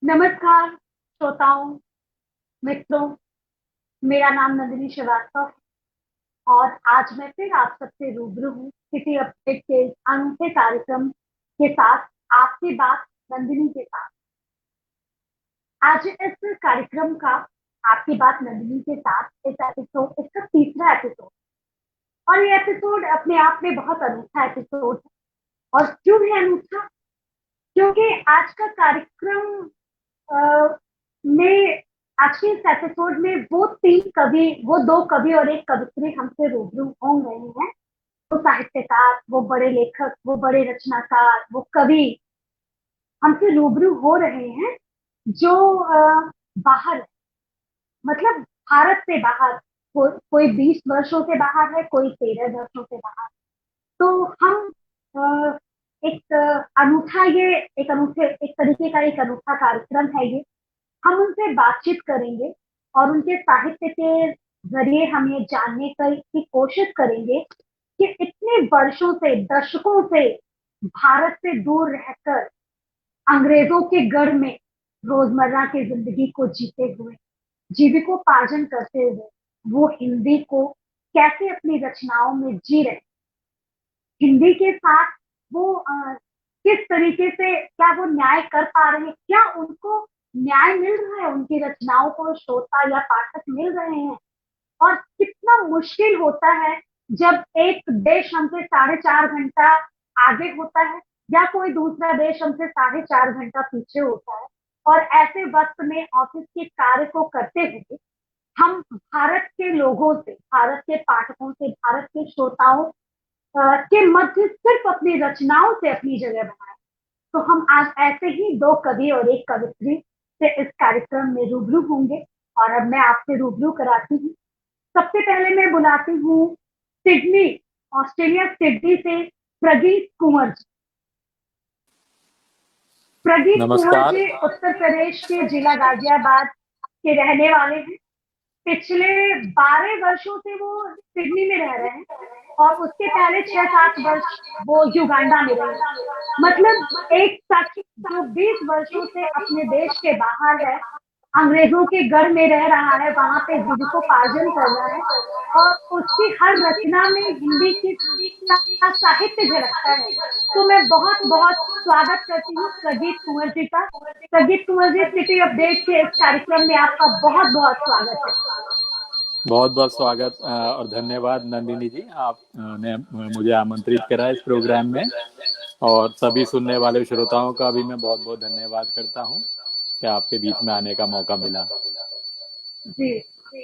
नमस्कार श्रोताओं, मित्रों। मेरा नाम नंदिनी श्रीवास्तव है और आज मैं फिर आप सबसे रूबरू हूँ सिटी अपडेट के इस अनूठे कार्यक्रम के साथ। आपकी बात नंदिनी के साथ। आज इस कार्यक्रम का आपकी बात नंदिनी के साथ इस एपिसोड, इसका तीसरा एपिसोड। और ये एपिसोड अपने आप में बहुत अनूठा एपिसोड है। और क्यों है अनूठा? क्योंकि आज का कार्यक्रम में, आज के इस एपिसोड में वो दो कवि और एक कवित्री हमसे रूबरू हो गए हैं। वो साहित्यकार, वो बड़े लेखक, वो बड़े रचनाकार, वो कवि हमसे रूबरू हो रहे हैं जो बाहर है। मतलब भारत से बाहर। कोई 20 वर्षों से बाहर है, कोई 13 वर्षों से बाहर। तो हम अ, एक तरीके का एक अनूठा कार्यक्रम है ये। हम उनसे बातचीत करेंगे और उनके साहित्य के जरिए हम ये जानने की कोशिश करेंगे कि इतने वर्षों से, दशकों से भारत से दूर रहकर अंग्रेजों के गढ़ में रोजमर्रा की जिंदगी को जीते हुए, जीविकोपार्जन करते हुए, वो हिंदी को कैसे अपनी रचनाओं में जी रहे। हिंदी के साथ वो किस तरीके से, क्या वो न्याय कर पा रहे हैं, क्या उनको न्याय मिल रहा है, उनकी रचनाओं को श्रोता या पाठक मिल रहे हैं। और कितना मुश्किल होता है जब एक देश हमसे 4.5 घंटा आगे होता है या कोई दूसरा देश हमसे 4.5 घंटा पीछे होता है। और ऐसे वक्त में ऑफिस के कार्य को करते हुए हम भारत के लोगों से, भारत के पाठकों से, भारत के श्रोताओं के मध्य सिर्फ अपनी रचनाओं से अपनी जगह बनाए। तो हम आज ऐसे ही दो कवि और एक कवित्री से इस कार्यक्रम में रूबरू होंगे। और अब मैं आपसे रूबरू कराती हूँ। सबसे पहले मैं बुलाती हूँ सिडनी, ऑस्ट्रेलिया सिडनी से प्रगीत कुंवर जी। प्रगीत कुंवर नमस्कार। जी उत्तर प्रदेश के जिला गाजियाबाद के रहने वाले हैं। पिछले 12 वर्षों से वो सिडनी में रह रहे हैं और उसके पहले 6-7 वर्ष वो युगांडा में रहे। मतलब एक शख्स जो 20 वर्षों से अपने देश के बाहर है, अंग्रेजों के गढ़ में रह रहा है, वहां पे जीविकोपार्जन कर रहा है और उसकी हर रचना में हिंदी की साहित्य झलकता है। तो मैं बहुत बहुत स्वागत करती हूँ प्रगीत कुंवर जी का। प्रगीत कुंवर जी, सिटी अपडेट के इस कार्यक्रम में आपका बहुत बहुत स्वागत है। बहुत बहुत स्वागत और धन्यवाद नंदिनी जी, आपने मुझे आमंत्रित करा इस प्रोग्राम में। और सभी सुनने वाले श्रोताओं का भी मैं बहुत बहुत धन्यवाद करता हूँ कि आपके बीच में आने का मौका मिला। जी।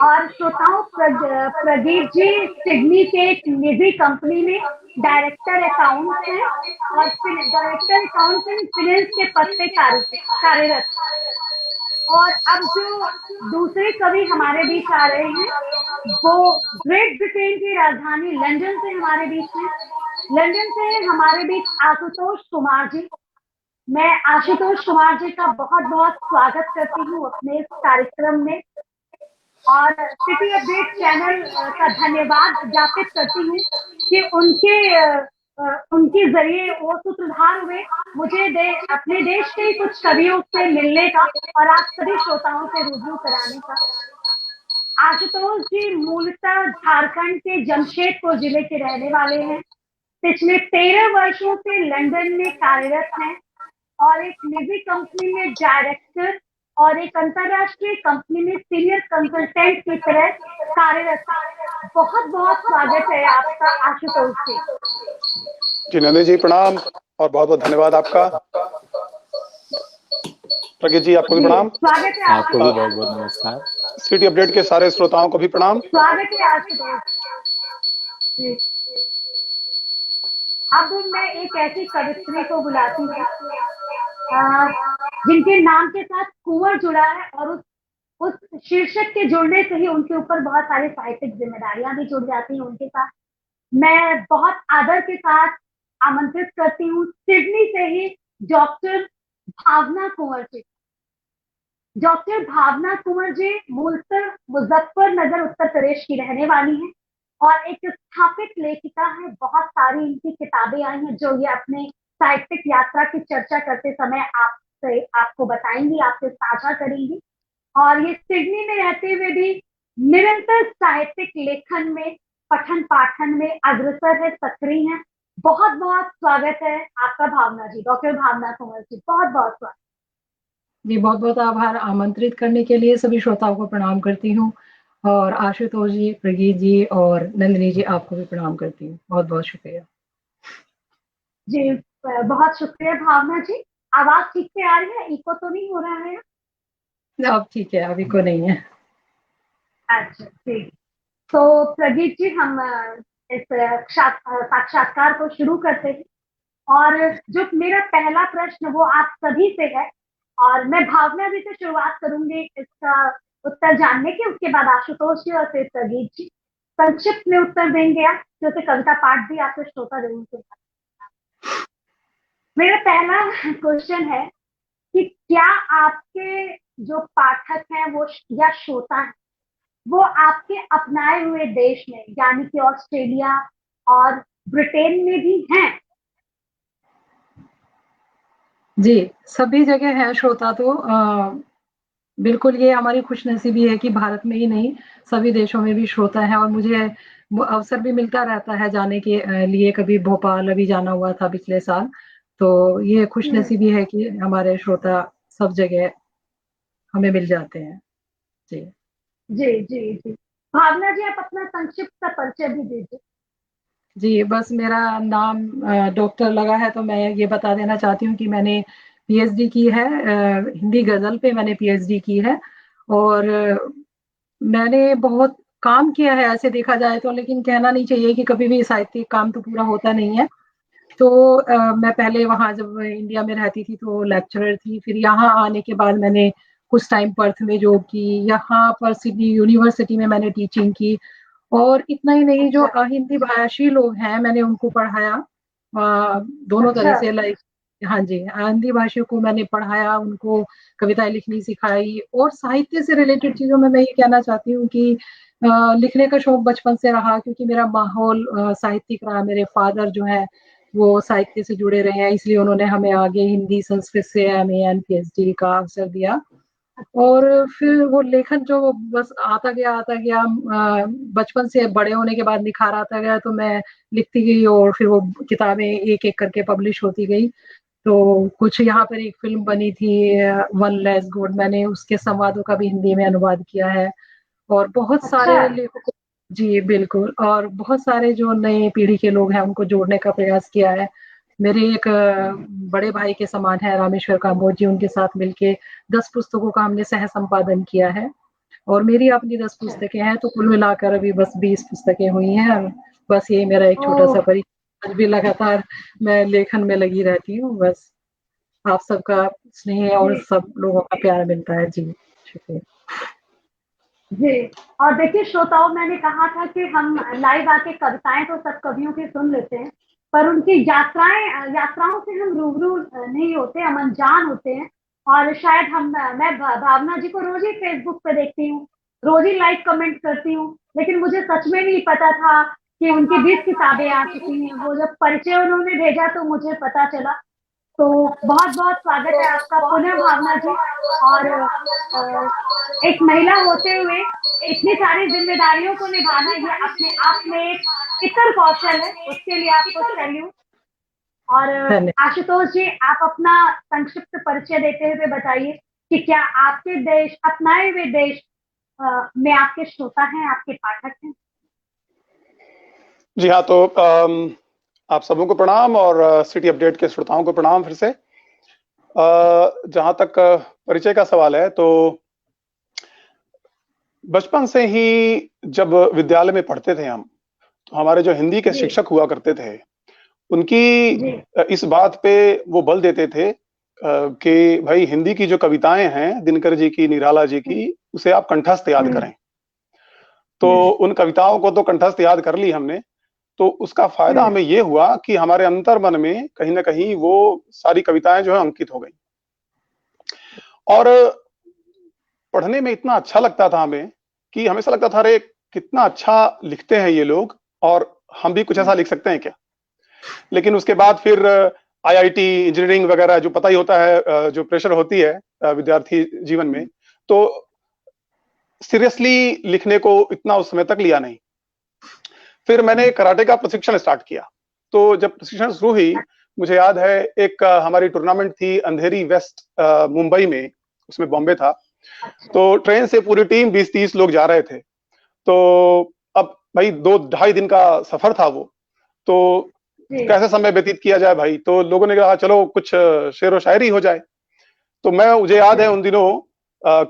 और श्रोताओं, प्रदीप जी सिडनी के एक निजी कंपनी में डायरेक्टर अकाउंट्स हैं और डायरेक्टर अकाउंट्स एंड फाइनेंस के पद पे कार्यरत। और अब जो दूसरे कवि हमारे बीच आ रहे हैं, वो ग्रेट ब्रिटेन की राजधानी लंदन से हमारे बीच में। लंदन से हमारे बीच आशुतोष कुमार जी। मैं आशुतोष कुमार जी का बहुत बहुत स्वागत करती हूँ अपने इस कार्यक्रम में और सिटी अपडेट चैनल का धन्यवाद ज्ञापित करती हूँ कि उनके जरिए वो सूत्रधार हुए मुझे अपने देश के कुछ कवियों से मिलने का और आप सभी श्रोताओं से रूबरू कराने का। आशुतोष जी मूलतः झारखंड के जमशेदपुर जिले के रहने वाले हैं। पिछले 13 वर्षों से लंदन में कार्यरत हैं और एक निजी कंपनी में डायरेक्टर और एक अंतरराष्ट्रीय कंपनी में सीनियर कंसल्टेंट की तरह कार्यरत है। बहुत बहुत स्वागत है आपका आशुतोष जी। जी नंदिनी जी प्रणाम और बहुत बहुत धन्यवाद आपका। प्रगीत जी आपको भी प्रणाम। स्वागत है आपको भी बहुत बहुत नमस्कार। सिटी अपडेट के सारे श्रोताओं को भी प्रणाम। स्वागत है आशुतोष जी। अब मैं एक ऐसी कवित्री को बुलाती हूँ जिनके नाम के साथ कुंवर जुड़ा है और उस शीर्षक के जुड़ने से ही उनके ऊपर बहुत सारी साहित्यिक जिम्मेदारियां भी जुड़ जाती हैं उनके साथ। मैं बहुत आदर के साथ आमंत्रित करती हूँ सिडनी से ही डॉक्टर भावना कुंवर जी। डॉक्टर भावना कुंवर जी मूलतः मुजफ्फरनगर उत्तर प्रदेश की रहने वाली हैं और एक स्थापित लेखिका है। बहुत सारी इनकी किताबें आई हैं जो ये अपने साहित्यिक यात्रा की चर्चा करते समय आप आपसे आपको बताएंगी, आपसे साझा करेंगी। और ये सिडनी में रहते हुए भी निरंतर साहित्यिक लेखन में, पठन पाठन में अग्रसर है, सक्रिय है। बहुत बहुत स्वागत है आपका भावना जी, डॉक्टर भावना कुंवर जी, बहुत बहुत स्वागत जी। बहुत बहुत आभार आमंत्रित करने के लिए। सभी श्रोताओं को प्रणाम करती हूँ और आशुतोष जी, प्रगीत जी और नंदिनी जी, आपको भी प्रणाम करती हूँ। बहुत बहुत शुक्रिया जी। बहुत शुक्रिया भावना जी। आवाज ठीक से आ रही है? इको तो नहीं हो रहा है? अब ठीक है, अभी को नहीं है। अच्छा ठीक। तो प्रगीत जी, हम इस साक्षात्कार को शुरू करते हैं। और जो मेरा पहला प्रश्न वो आप सभी से है, और मैं भावना जी से शुरुआत करूंगी इसका उत्तर जानने की। उसके बाद आशुतोष जी और फिर प्रगीत जी संक्षिप्त में उत्तर देंगे। आप जैसे कविता पाठ भी आपके श्रोता जरूर सुनना। मेरा पहला क्वेश्चन है कि क्या आपके जो पाठक हैं वो या श्रोता हैं वो आपके अपनाए हुए देश में यानी कि ऑस्ट्रेलिया और ब्रिटेन में भी हैं? जी, सभी जगह है श्रोता। तो बिल्कुल ये हमारी खुशनसीबी है कि भारत में ही नहीं, सभी देशों में भी श्रोता है। और मुझे वो अवसर भी मिलता रहता है जाने के लिए। कभी भोपाल अभी जाना हुआ था पिछले साल। तो ये खुशनसीबी है कि हमारे श्रोता सब जगह हमें मिल जाते हैं। जी जी जी जी। भावना जी, आप अपना संक्षिप्त सा परिचय भी दीजिए। जी, बस मेरा नाम डॉक्टर लगा है तो मैं ये बता देना चाहती हूँ कि मैंने पीएचडी की है। हिंदी गज़ल पे मैंने पीएचडी की है। और मैंने बहुत काम किया है ऐसे देखा जाए तो, लेकिन कहना नहीं चाहिए कि कभी भी साहित्यिक काम तो पूरा होता नहीं है। तो मैं पहले वहाँ जब इंडिया में रहती थी तो लेक्चरर थी। फिर यहाँ आने के बाद मैंने कुछ टाइम पर्थ में जॉब की। यहाँ पर सिडनी यूनिवर्सिटी में मैंने टीचिंग की। और इतना ही नहीं, जो अच्छा हिंदी भाषी लोग हैं मैंने उनको पढ़ाया दोनों तरह अच्छा से। लाइक हाँ जी, हिंदी भाषियों को मैंने पढ़ाया, उनको कविताएं लिखनी सिखाई। और साहित्य से रिलेटेड चीजों में मैं ये कहना चाहती हूँ कि लिखने का शौक बचपन से रहा, क्योंकि मेरा माहौल साहित्यिक रहा। मेरे फादर जो है वो साहित्य से जुड़े रहे हैं, इसलिए उन्होंने हमें आगे हिंदी संस्कृत से एमए एंड पीएचडी का अवसर दिया। और फिर वो लेखन जो बस आता गया बचपन से बड़े होने के बाद निखार आता गया। तो मैं लिखती गई और फिर वो किताबें एक एक करके पब्लिश होती गई। तो कुछ यहाँ पर एक फिल्म बनी थी वन लेस गुड, मैंने उसके संवादों का भी हिंदी में अनुवाद किया है। और बहुत अच्छा सारे लेखकों, जी बिल्कुल, और बहुत सारे जो नए पीढ़ी के लोग हैं उनको जोड़ने का प्रयास किया है। मेरे एक बड़े भाई के समान है रामेश्वर काम्बोज जी, उनके साथ मिलके 10 पुस्तकों का हमने सह संपादन किया है। और मेरी अपनी 10 पुस्तकें हैं, तो कुल मिलाकर अभी बस 20 पुस्तकें हुई हैं। और बस यही मेरा एक छोटा सा ओह परिचय। आज भी लगातार मैं लेखन में लगी रहती हूँ। बस आप सबका स्नेह और जी सब लोगों का प्यार मिलता है। जी शुक्रिया। जी। और देखिए श्रोताओं, मैंने कहा था कि हम लाइव आके कविताएं तो सब कवियों की सुन लेते हैं, पर उनकी यात्राओं से हम रूबरू नहीं होते, हम अनजान होते हैं। और शायद मैं भावना जी को रोज ही फेसबुक पे देखती हूँ, रोज ही लाइक कमेंट करती हूँ, लेकिन मुझे सच में नहीं पता था कि उनकी 20 किताबें आ चुकी हैं। वो जब परिचय उन्होंने भेजा तो मुझे पता चला। तो बहुत बहुत स्वागत है आपका पुनः भावना जी। और एक महिला होते हुए इतनी सारी जिम्मेदारियों को निभाना ये अपने आप में एक इतर कौशल है, उसके लिए आपको सैल्यूट। और धन्यवाद। आशुतोष जी, आप अपना संक्षिप्त परिचय देते हुए बताइए कि क्या आपके देश, अपनाए हुए देश में आपके श्रोता हैं, आपके पाठक हैं? जी हाँ, तो आप सबों को प्रणाम और सिटी अपडेट के श्रोताओं को प्रणाम फिर से। जहां तक परिचय का सवाल है, तो बचपन से ही जब विद्यालय में पढ़ते थे हम, तो हमारे जो हिंदी के जी शिक्षक हुआ करते थे, उनकी जी इस बात पे वो बल देते थे कि भाई हिंदी की जो कविताएं हैं दिनकर जी की, निराला जी की, उसे आप कंठस्थ याद करें। तो उन कविताओं को तो कंठस्थ याद कर ली हमने। तो उसका फायदा हमें ये हुआ कि हमारे अंतर मन में कहीं ना कहीं वो सारी कविताएं जो है अंकित हो गई। और पढ़ने में इतना अच्छा लगता था हमें कि हमेशा लगता था अरे कितना अच्छा लिखते हैं ये लोग, और हम भी कुछ ऐसा लिख सकते हैं क्या। लेकिन उसके बाद फिर आईआईटी इंजीनियरिंग वगैरह जो पता ही होता है, जो प्रेशर होती है विद्यार्थी जीवन में, तो सीरियसली लिखने को इतना उस समय तक लिया नहीं। फिर मैंने कराटे का प्रशिक्षण स्टार्ट किया। तो जब प्रशिक्षण शुरू हुई, मुझे याद है एक हमारी टूर्नामेंट थी अंधेरी वेस्ट मुंबई में, उसमें बॉम्बे था। तो ट्रेन से पूरी टीम 20-30 लोग जा रहे थे। तो अब भाई 2-2.5 दिन का सफर था वो, तो कैसे समय व्यतीत किया जाए भाई? तो लोगों ने कहा चलो कुछ शेर व शायरी हो जाए। तो मुझे याद है उन दिनों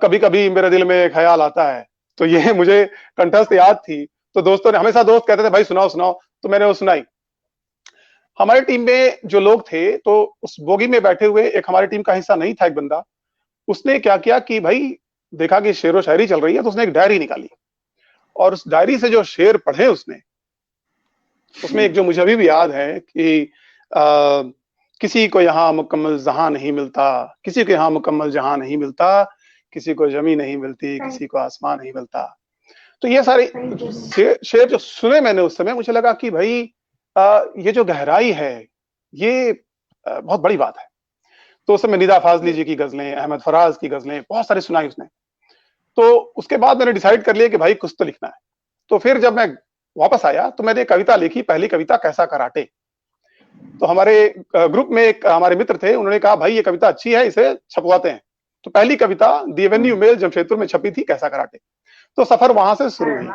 कभी कभी मेरे दिल में ख्याल आता है, तो ये मुझे कंठस्थ याद थी। तो दोस्तों ने हमेशा, दोस्त कहते थे भाई सुनाओ सुनाओ, तो मैंने वो सुनाई। हमारी टीम में जो लोग थे, तो उस बोगी में बैठे हुए एक हमारी टीम का हिस्सा नहीं था एक बंदा, उसने क्या किया कि भाई देखा कि शेर व शायरी चल रही है, तो उसने एक डायरी निकाली और उस डायरी से जो शेर पढ़े उसने, उसमें एक जो मुझे अभी भी याद है कि किसी को यहाँ मुकम्मल जहां नहीं मिलता, किसी को यहाँ मुकम्मल जहां नहीं मिलता, किसी को जमी नहीं मिलती, किसी को आसमान नहीं मिलता। तो ये सारे शेर जो सुने मैंने उस समय, मुझे लगा कि भाई ये जो गहराई है, ये बहुत बड़ी बात है। तो उस समय निदा फाजली जी की गजलें, अहमद फराज की गजलें बहुत सारी सुनाई उसने। तो उसके बाद मैंने डिसाइड कर लिया कि भाई कुछ तो लिखना है। तो फिर जब मैं वापस आया तो मैंने कविता लिखी, पहली कविता कैसा कराटे। तो हमारे ग्रुप में एक हमारे मित्र थे, उन्होंने कहा भाई ये कविता अच्छी है, इसे छपवाते हैं। तो पहली कविता दी एवेन्यू मेल जमशेदपुर में छपी थी, कैसा कराटे। तो सफर वहां से शुरू हुई।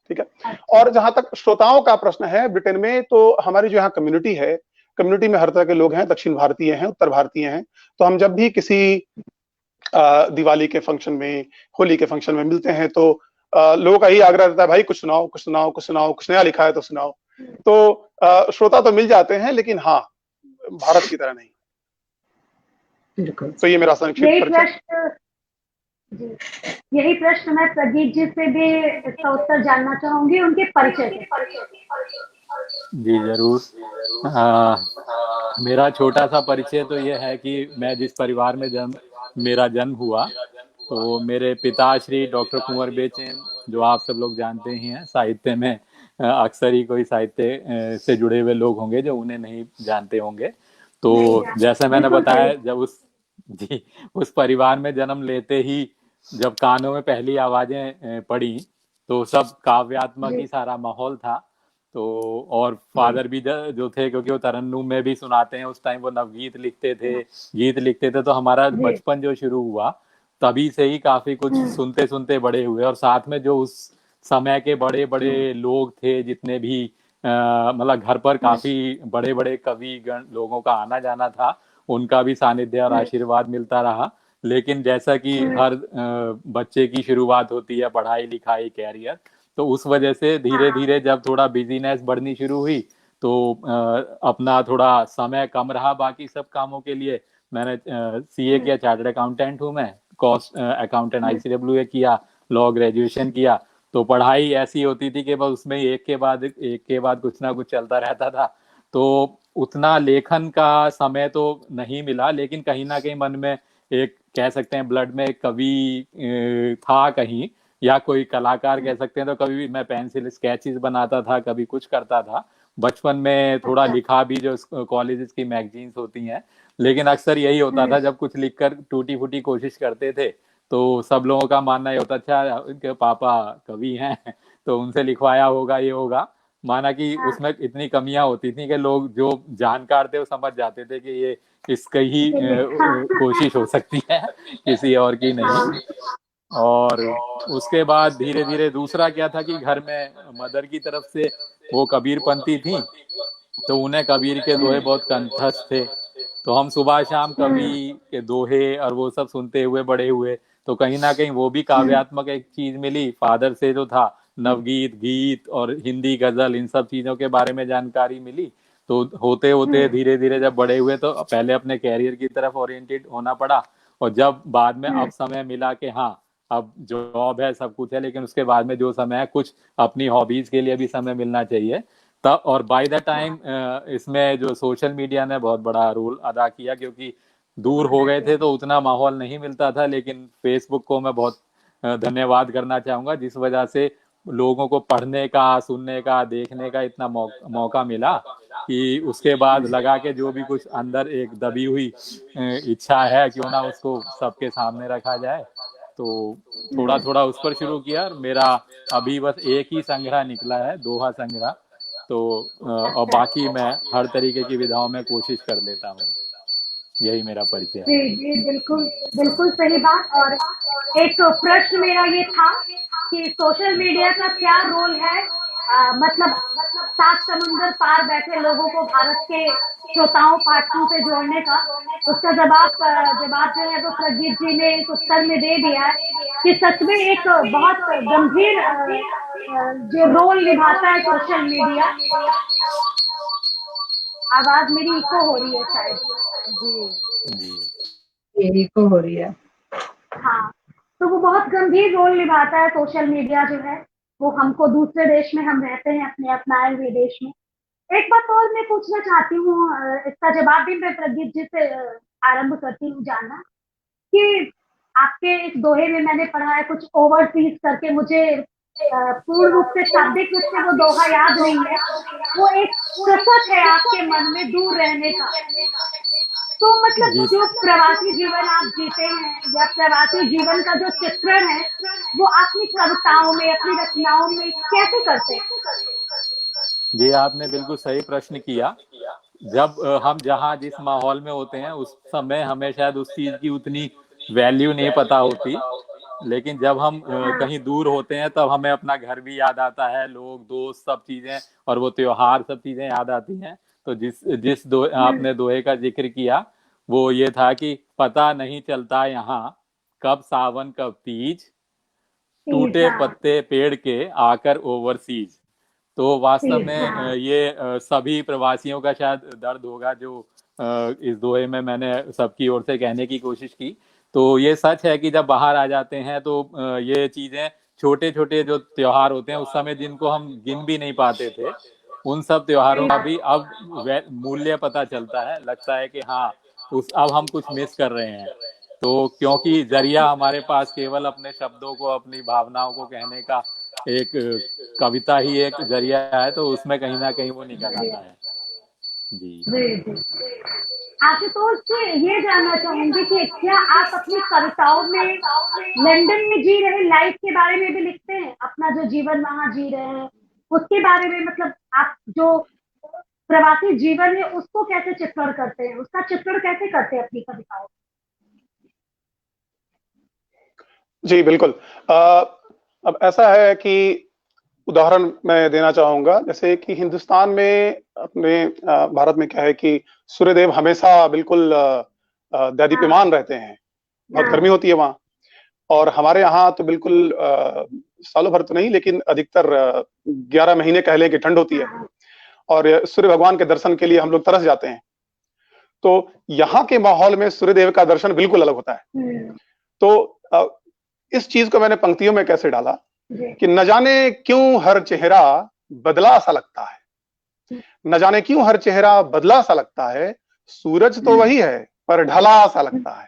ठीक है। और जहां तक श्रोताओं का प्रश्न है, ब्रिटेन में तो हमारी जो यहाँ कम्युनिटी है, कम्युनिटी में हर तरह के लोग हैं, दक्षिण भारतीय हैं, उत्तर भारतीय हैं। तो हम जब भी किसी दिवाली के फंक्शन में, होली के फंक्शन में मिलते हैं, तो लोगों का ही आग्रह रहता है भाई कुछ सुनाओ, कुछ सुनाओ, कुछ सुनाओ, कुछ नया लिखा है तो सुनाओ। तो श्रोता तो मिल जाते हैं, लेकिन हाँ, भारत की तरह नहीं। बिल्कुल। तो ये मेरा संक्षिप्त परिचय। यही प्रश्न मैं प्रदीप जी से भी इसका उत्तर जानना चाहूंगी, उनके परिचय के। जी जरूर। मेरा छोटा सा परिचय तो ये है कि मैं जिस परिवार में मेरा जन्म हुआ, तो मेरे पिता श्री डॉक्टर कुंवर बेचैन, जो आप सब लोग जानते ही हैं, साहित्य में अक्सर ही कोई साहित्य से जुड़े हुए लोग होंगे जो उन्हें नहीं जानते होंगे। तो जैसे मैंने बताया, जब उस परिवार में जन्म लेते ही जब कानों में पहली आवाजें पड़ी, तो सब काव्यात्मक ही सारा माहौल था। तो और फादर भी जो थे, क्योंकि वो तरन्नुम में भी सुनाते हैं, उस टाइम वो नवगीत लिखते थे, गीत लिखते थे। तो हमारा बचपन जो शुरू हुआ, तभी से ही काफी कुछ सुनते सुनते बड़े हुए। और साथ में जो उस समय के बड़े बड़े लोग थे, जितने भी मतलब घर पर काफी बड़े बड़े कवि गण लोगों का आना जाना था, उनका भी सानिध्य और आशीर्वाद मिलता रहा। लेकिन जैसा कि हर बच्चे की शुरुआत होती है पढ़ाई लिखाई कैरियर, तो उस वजह से धीरे धीरे जब थोड़ा बिजीनेस बढ़नी शुरू हुई, तो अपना थोड़ा समय कम रहा बाकी सब कामों के लिए। मैंने सीए किया, चार्टर्ड अकाउंटेंट हूँ मैं, कॉस्ट अकाउंटेंट ICWA किया, लॉ ग्रेजुएशन किया। तो पढ़ाई ऐसी होती थी कि बस उसमें एक के बाद कुछ ना कुछ चलता रहता था। तो उतना लेखन का समय तो नहीं मिला, लेकिन कहीं ना कहीं मन में एक, कह सकते हैं ब्लड में कवि था कहीं, या कोई कलाकार कह सकते हैं। तो कभी मैं पेंसिल स्केचेस बनाता था, कभी कुछ करता था। बचपन में थोड़ा लिखा भी, जो कॉलेजेस की मैगजीन्स होती हैं। लेकिन अक्सर यही होता था, जब कुछ लिखकर टूटी फूटी कोशिश करते थे, तो सब लोगों का मानना ये होता, अच्छा उनके पापा कवि हैं तो उनसे लिखवाया होगा, ये होगा। माना कि उसमें इतनी कमियां होती थी कि लोग जो जानकार थे वो समझ जाते थे कि ये इसकी ही कोशिश हो सकती है, किसी और की नहीं। और उसके बाद धीरे धीरे दूसरा क्या था कि घर में मदर की तरफ से वो कबीरपंथी थी, तो उन्हें कबीर के दोहे बहुत कंठस्थ थे। तो हम सुबह शाम कवि के दोहे और वो सब सुनते हुए बड़े हुए। तो कहीं ना कहीं वो भी काव्यात्मक एक चीज मिली फादर से, जो था नवगीत, गीत और हिंदी गजल, इन सब चीजों के बारे में जानकारी मिली। तो होते होते धीरे धीरे जब बड़े हुए, तो पहले अपने कैरियर की तरफ ओरिएंटेड होना पड़ा। और जब बाद में अब समय मिला कि हाँ, अब जॉब है, सब कुछ है, लेकिन उसके बाद में जो समय है, कुछ अपनी हॉबीज के लिए भी समय मिलना चाहिए तब। और बाय द टाइम इसमें जो सोशल मीडिया ने बहुत बड़ा रोल अदा किया, क्योंकि दूर हो गए थे तो उतना माहौल नहीं मिलता था। लेकिन फेसबुक को मैं बहुत धन्यवाद करना चाहूंगा, जिस वजह से लोगों को पढ़ने का, सुनने का, देखने का इतना मौका मिला कि उसके बाद लगा कि जो भी कुछ अंदर एक दबी हुई इच्छा है क्यों ना उसको सबके सामने रखा जाए। तो थोड़ा थोड़ा उस पर शुरू किया। मेरा अभी बस एक ही संग्रह निकला है, दोहा संग्रह। तो और बाकी मैं हर तरीके की विधाओं में कोशिश कर लेता हूँ। यही मेरा परिचय है। जी जी, बिल्कुल बिल्कुल सही बात। और एक प्रश्न मेरा ये था कि सोशल मीडिया का क्या रोल है, मतलब 7 समुंदर पार बैठे लोगों को भारत के श्रोताओं पाठकों से जोड़ने का। उसका जवाब जो है वो प्रदीप जी ने इस उत्तर में दे दिया है कि सच में एक बहुत गंभीर जो रोल निभाता है सोशल मीडिया। आवाज मेरी इको हो रही है शायद। ये इको हो रही है। हाँ, तो वो बहुत गंभीर रोल निभाता है सोशल मीडिया जो है वो। हमको दूसरे देश में हम रहते हैं, अपने अपनाए हुए देश में। एक बात और मैं पूछना चाहती हूँ, इसका जवाब भी मैं प्रदीप जी से आरंभ करती हूँ जानना कि आपके इस दोहे में मैंने पढ़ा है कुछ ओवरसीज करके। मुझे पूर्ण रूप से शाब्दिक रूप से वो दोहा याद नहीं है। वो एक कसक है आपके मन में दूर रहने का। तो मतलब जो प्रवासी जीवन आप जीते हैं या प्रवासी जीवन का जो चित्रण है वो अपनी कविताओं में, अपनी रचनाओं में कैसे करते हैं? जी, आपने बिल्कुल सही प्रश्न किया। जब हम जहाँ जिस माहौल में होते हैं उस समय हमें शायद उस चीज की उतनी वैल्यू नहीं पता होती, लेकिन जब हम कहीं दूर होते हैं तब हमें अपना घर भी याद आता है, लोग, दोस्त, सब चीजें और वो त्योहार, सब चीजें याद आती हैं। तो जिस आपने दोहे का जिक्र किया वो ये था कि पता नहीं चलता यहाँ कब सावन कब तीज, टूटे पत्ते पेड़ के आकर ओवरसीज। तो वास्तव में ये सभी प्रवासियों का शायद दर्द होगा जो इस दोहे में मैंने सबकी ओर से कहने की कोशिश की। तो ये सच है कि जब बाहर आ जाते हैं तो ये चीजें, छोटे छोटे जो त्योहार होते हैं उस समय जिनको हम गिन भी नहीं पाते थे, उन सब त्योहारों का भी अब मूल्य पता चलता है। लगता है कि हाँ, अब हम कुछ मिस कर रहे हैं। तो क्योंकि जरिया हमारे पास केवल अपने शब्दों को, अपनी भावनाओं को कहने का एक कविता ही एक जरिया है, तो उसमें कहीं ना कहीं वो निकल आता है। जी जी। आशुतोष जी, ये जानना चाहूंगी कि क्या आप अपनी कविताओं में लंदन में जी रहे लाइफ के बारे में भी लिखते हैं? अपना जो जीवन वहां जी रहे हैं उसके बारे में, मतलब आप जो प्रवासी जीवन है उसको कैसे चित्रण करते हैं, उसका चित्रण कैसे करते हैं अपनी कविताओं? जी बिल्कुल। अब ऐसा है कि उदाहरण मैं देना चाहूंगा, जैसे कि हिंदुस्तान में अपने भारत में क्या है कि सूर्यदेव हमेशा बिल्कुल दैदीप्यमान रहते हैं। बहुत गर्मी होती है वहाँ, और हमारे यहाँ तो बिल्कुल सालों भर तो नहीं लेकिन अधिकतर 11 महीने कह लें कि ठंड होती है, और सूर्य भगवान के दर्शन के लिए हम लोग तरस जाते हैं। तो यहाँ के माहौल में सूर्यदेव का दर्शन बिल्कुल अलग होता है। तो इस चीज को मैंने पंक्तियों में कैसे डाला कि न जाने क्यों हर चेहरा बदला सा लगता है, न जाने क्यों हर चेहरा बदला सा लगता है, सूरज तो वही है पर ढला सा लगता है।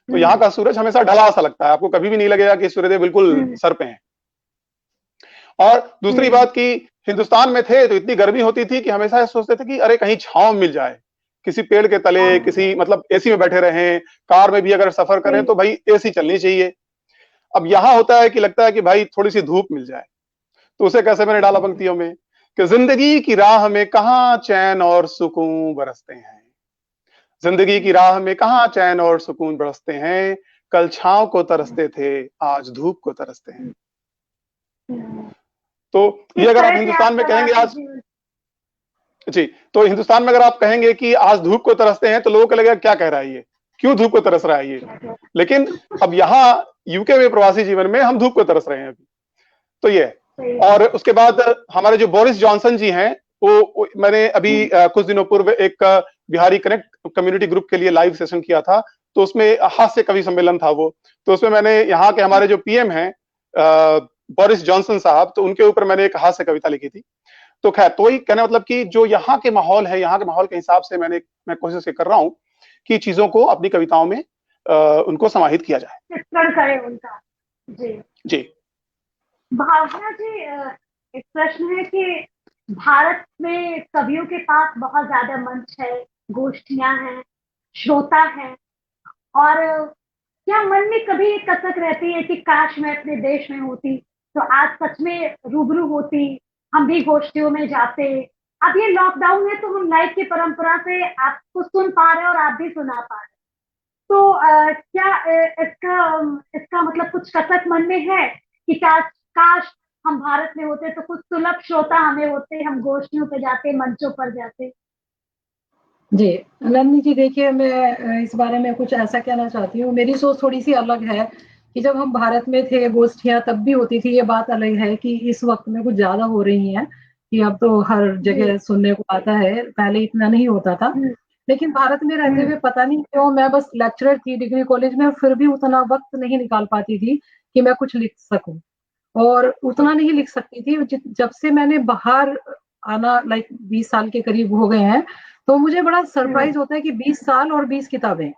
तो यहाँ का सूरज हमेशा ढला सा लगता है, आपको कभी भी नहीं लगेगा कि सूर्यदेव बिल्कुल सर पे हैं। और दूसरी बात कि हिंदुस्तान में थे तो इतनी गर्मी होती थी कि हमेशा सोचते थे कि अरे कहीं छांव मिल जाए, किसी पेड़ के तले, किसी मतलब एसी में बैठे रहें, कार में भी अगर सफर करें तो भाई एसी चलनी चाहिए। अब यहाँ होता है कि लगता है कि भाई थोड़ी सी धूप मिल जाए। तो उसे कैसे मैंने डाला पंक्तियों में कि जिंदगी की राह में कहाँ चैन और सुकून बरसते हैं, जिंदगी की राह में कहाँ चैन और सुकून बरसते हैं, कल छांव को तरसते थे आज धूप को तरसते हैं। तो ये अगर आप हिंदुस्तान में कहेंगे आज, जी, तो हिंदुस्तान में अगर आप कहेंगे कि आज धूप को तरसते हैं तो लोगों को लगेगा क्या कह रहा है ये, क्यों धूप को तरस रहा है ये। लेकिन अब यहाँ यूके में प्रवासी जीवन में हम धूप को तरस रहे हैं अभी। तो ये, और उसके बाद हमारे जो बोरिस जॉनसन जी हैं, वो मैंने अभी कुछ दिनों पूर्व एक बिहारी कनेक्ट कम्युनिटी ग्रुप के लिए लाइव सेशन किया था, तो उसमें हास्य कवि सम्मेलन था वो। तो उसमें मैंने यहाँ के हमारे जो पीएम हैं बोरिस जॉनसन साहब, तो उनके ऊपर मैंने एक हास्य कविता लिखी थी। तो खैर, तो ही कहना मतलब कि जो यहाँ के माहौल है, यहाँ के माहौल के हिसाब से मैं कोशिश कर रहा हूँ कि चीजों को अपनी कविताओं में उनको समाहित किया जाए, चित्रण करें उनका। जी जी भावना जी, एक प्रश्न है कि भारत में कवियों के पास बहुत ज्यादा मंच है, गोष्ठियां हैं, श्रोता हैं, और क्या मन में कभी एक कसक रहती है कि काश मैं अपने देश में होती तो आज सच में रूबरू होती, हम भी गोष्ठियों में जाते। अब ये लॉकडाउन है तो हम लाइव की परंपरा से आपको सुन पा रहे हैं और आप भी सुना पा रहे हैं। तो क्या इसका इसका मतलब कुछ कसक मन में है कि काश काश हम भारत में होते तो कुछ सुलभ श्रोता हमें होते, हम गोष्ठियों पे जाते, मंचों पर जाते। जी, नंदिनी जी देखिए, मैं इस बारे में कुछ ऐसा कहना चाहती हूँ। मेरी सोच थोड़ी-सी अलग है कि जब हम भारत में थे, गोष्ठियाँ तब भी होती थी। ये बात अलग है कि इस वक़्त में कुछ ज़्यादा हो रही हैं, कि अब तो हर जी। जगह सुनने को आता है, पहले इतना नहीं होता था। हम्म। लेकिन भारत में रहते हम्म। हुए पता नहीं क्यों मैं बस लेक्चरर थी डिग्री कॉलेज में, फिर भी उतना वक़्त नहीं निकाल पाती थी कि मैं कुछ लिख सकूँ। और उतना नहीं लिख सकती थी। जब से मैंने बाहर आना, लाइक 20 साल के करीब हो गए हैं, तो मुझे बड़ा हम्म। सरप्राइज होता है कि 20 साल और 20 किताबें।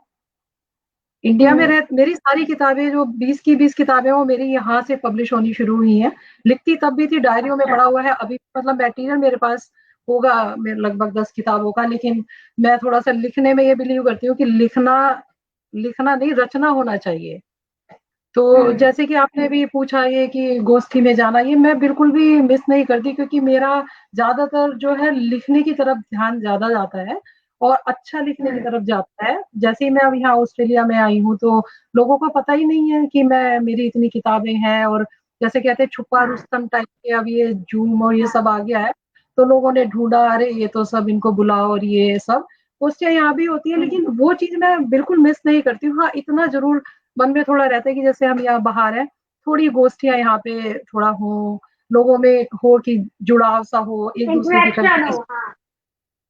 इंडिया में हम्म। रह मेरी सारी किताबें, जो 20 की 20 किताबें, वो मेरी यहाँ से पब्लिश होनी शुरू हुई हैं। लिखती तब भी थी, डायरियों में अच्छा। पड़ा हुआ है। अभी मतलब मटेरियल मेरे पास होगा, मेरे लगभग 10 किताबों का। लेकिन मैं थोड़ा-सा लिखने में ये बिलीव करती हूँ कि लिखना लिखना नहीं, रचना होना चाहिए। तो हम्म। जैसे कि आपने भी पूछा ये कि गोष्ठी में जाना, ये मैं बिल्कुल भी मिस नहीं करती, क्योंकि मेरा ज़्यादातर जो है लिखने की तरफ ध्यान ज़्यादा जाता है और अच्छा लिखने की हम्म। तरफ जाता है। जैसे ही मैं अब यहाँ ऑस्ट्रेलिया में आई हूँ, तो लोगों को पता ही नहीं है कि मेरी इतनी किताबें हैं। और जैसे कहते हैं छुपा हाँ। रुस्तम टाइप के, अब ये ज़ूम और ये सब आ गया है, तो लोगों ने ढूँढा, अरे ये तो सब इनको बुलाओ और ये सब। गोष्ठियाँ यहाँ भी होती है, हम्म। लेकिन वो चीज़ मैं बिल्कुल मिस नहीं करती हूँ। हाँ, इतना ज़रूर मन में थोड़ा रहता है कि जैसे हम यहाँ बाहर हैं, थोड़ी गोष्ठियाँ यहाँ पे थोड़ा हों, लोगों में हो कि जुड़ाव-सा हो, एक-दूसरे की इंटरेक्शन कविताएँ। हो। हाँ।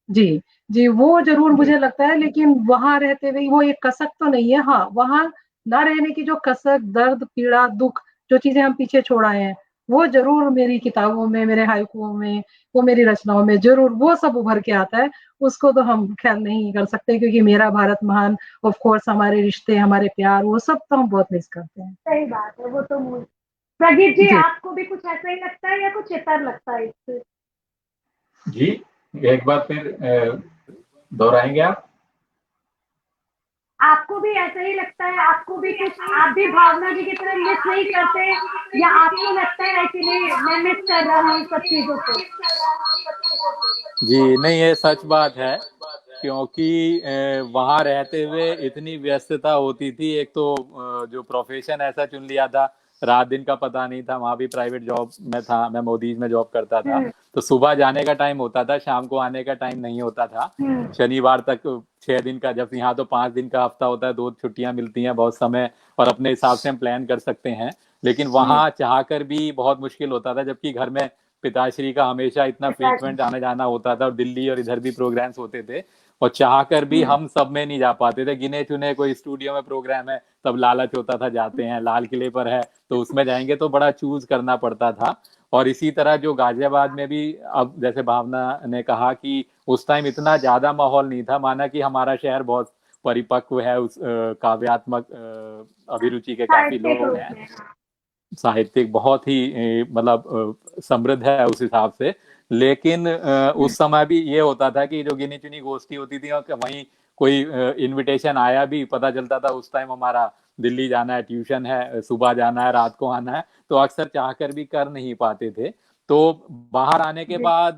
जी, जी, वो ज़रूर जी। मुझे लगता है, लेकिन वहाँ रहते हुए वो एक कसक तो नहीं है। हाँ, वहाँ ना रहने की जो कसक, दर्द, पीड़ा, दुःख, जो चीज़ें हम पीछे छोड़ आए हैं, वो ज़रूर मेरी किताबों में, मेरे हाइकुओं में, वो मेरी रचनाओं में ज़रूर वो सब उभर के आता है। उसको तो हम ख़ैर नहीं कर सकते, क्योंकि मेरा भारत महान, ऑफ़ कोर्स हमारे रिश्ते, हमारे प्यार, वो सब तो हम बहुत मिस करते हैं। सही बात है, वो तो मूल। प्रदीप जी, जी। आपको भी कुछ ऐसा ही लगता है या कुछ इतर लगता है इससे? जी, एक बार फिर दोहराएंगे आप? आपको भी ऐसा ही लगता है? आपको भी कुछ, आप भी भावना जी की तरह मिस नहीं करते, या आपको लगता है कि नहीं मैं मिस कर रहा हूँ सब चीजों को? जी नहीं, ये सच बात है, क्योंकि वहाँ रहते हुए इतनी व्यस्तता होती थी। एक तो जो प्रोफेशन ऐसा चुन लिया था, रात दिन का पता नहीं था। वहाँ भी प्राइवेट जॉब में था, मैं मोदीज में जॉब करता था, हम्म। तो सुबह जाने का टाइम होता था, शाम को आने का टाइम नहीं होता था। हम्म। शनिवार तक 6 दिन का, जब यहाँ तो 5 दिन का हफ्ता होता है, 2 छुट्टियां मिलती हैं बहुत समय, और अपने हिसाब से हम प्लान कर सकते हैं। लेकिन हम्म। वहाँ चाह कर भी बहुत मुश्किल होता था, जबकि घर में पिताश्री का हमेशा इतना Exactly. फ्रीक्वेंट आना जाना होता था, और दिल्ली और इधर भी प्रोग्राम्स होते थे, और चाह कर भी हम्म। हम सब में नहीं जा पाते थे। गिने चुने कोई स्टूडियो में प्रोग्राम है तब लालच होता था, जाते हैं। लाल किले पर है तो उसमें जाएंगे, तो बड़ा चूज करना पड़ता था। और इसी तरह जो गाजियाबाद में भी, अब जैसे भावना ने कहा कि उस टाइम इतना ज्यादा माहौल नहीं था, माना कि हमारा शहर बहुत परिपक्व है, उस काव्यात्मक अभिरुचि के काफी साहित्यिक लोग रूप हैं, में, हाँ। साहित्यिक बहुत ही मतलब समृद्ध है उस हिसाब से। लेकिन हम्म। उस समय भी ये होता था कि जो गिनी चुनी गोष्ठी होती थी, और वहीं कोई इनविटेशन आया भी, पता चलता था उस टाइम हमारा दिल्ली जाना है, ट्यूशन है, सुबह जाना है, रात को आना है, तो अक्सर चाहकर भी कर नहीं पाते थे। तो बाहर आने के जी। बाद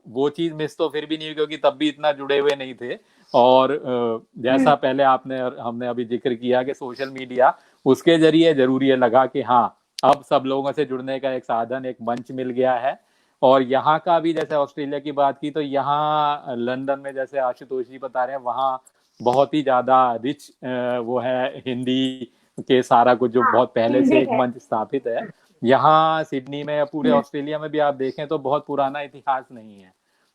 वो चीज मिस तो फिर भी नहीं हुई, क्योंकि तब भी इतना जुड़े हुए नहीं थे। और हम्म। जैसा पहले आपने और हमने अभी जिक्र किया कि सोशल मीडिया, उसके जरिए जरूर ये लगा कि हाँ, अब सब लोगों से जुड़ने का एक साधन, एक मंच मिल गया है। और यहाँ का भी, जैसे ऑस्ट्रेलिया की बात की, तो यहाँ लंदन में जैसे आशुतोष जी बता रहे हैं, वहाँ बहुत ही ज्यादा रिच वो है हिंदी के सारा कुछ, जो हाँ, बहुत पहले हिंदी से एक है। मंच स्थापित है। यहाँ सिडनी में या पूरे हम्म। ऑस्ट्रेलिया में भी आप देखें तो बहुत पुराना इतिहास नहीं है।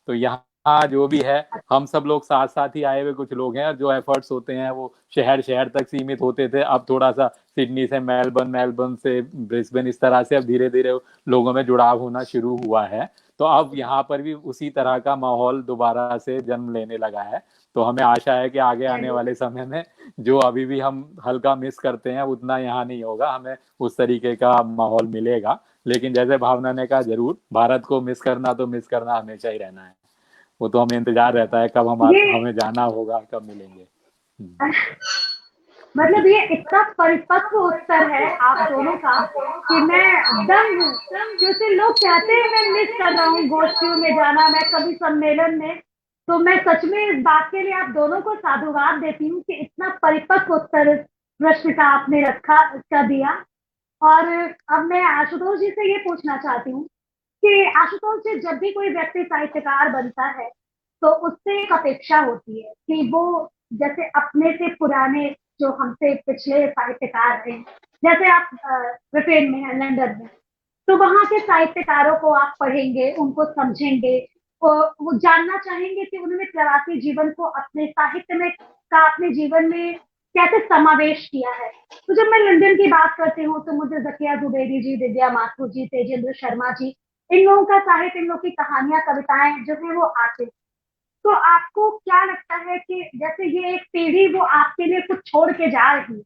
तो यहाँ जो भी है, हम सब लोग साथ साथ ही आए हुए कुछ लोग हैं, और जो एफर्ट्स होते हैं वो शहर शहर तक सीमित होते थे, अब थोड़ा सा सिडनी से मेलबर्न, मेलबर्न से ब्रिस्बेन, इस तरह से अब धीरे धीरे लोगों में जुड़ाव होना शुरू हुआ है। तो अब यहाँ पर भी उसी तरह का माहौल दोबारा से जन्म लेने लगा है। तो हमें आशा है कि आगे आने वाले समय में जो अभी भी हम हल्का मिस करते हैं उतना यहाँ नहीं होगा, हमें उस तरीके का माहौल मिलेगा। लेकिन जैसे भावना ने कहा, जरूर भारत को मिस करना हमेशा ही रहना है। वो तो हमें इंतजार रहता है कब हमें जाना होगा, कब मिलेंगे। मतलब ये इतना परिपक्व उत्तर है आप दोनों का कि मैं दंग हूँ। क्योंकि लोग कहते हैं मैं मिस कर रहा हूँ गोष्ठियों में जाना, मैं कभी सम्मेलन में, तो मैं सच में इस बात के लिए आप दोनों को साधुवाद देती हूँ कि इतना परिपक्व उत्तर इस प्रश्न का आपने कर दिया। और अब मैं आशुतोष जी से ये पूछना चाहती हूँ कि आशुतोष जी, जब भी कोई व्यक्ति साहित्यकार बनता है तो उससे एक अपेक्षा होती है कि वो जैसे अपने से पुराने जो हमसे पिछले साहित्यकार हैं, जैसे आप ब्रिटेन में हैं, लंदन में, तो वहां के साहित्यकारों को आप पढ़ेंगे, उनको समझेंगे, वो जानना चाहेंगे कि उन्होंने प्रवासी जीवन को अपने साहित्य में का अपने जीवन में कैसे समावेश किया है। तो जब मैं लंदन की बात करती हूँ तो मुझे ज़किया जुबैरी जी, दिव्या माथुर जी, तेजेंद्र शर्मा जी, इन लोगों का साहित्य, इन लोगों की कहानियां, कविताएं जो है वो आते। तो आपको क्या लगता है कि जैसे ये एक पीढ़ी वो आपके लिए कुछ छोड़ के जा रही है,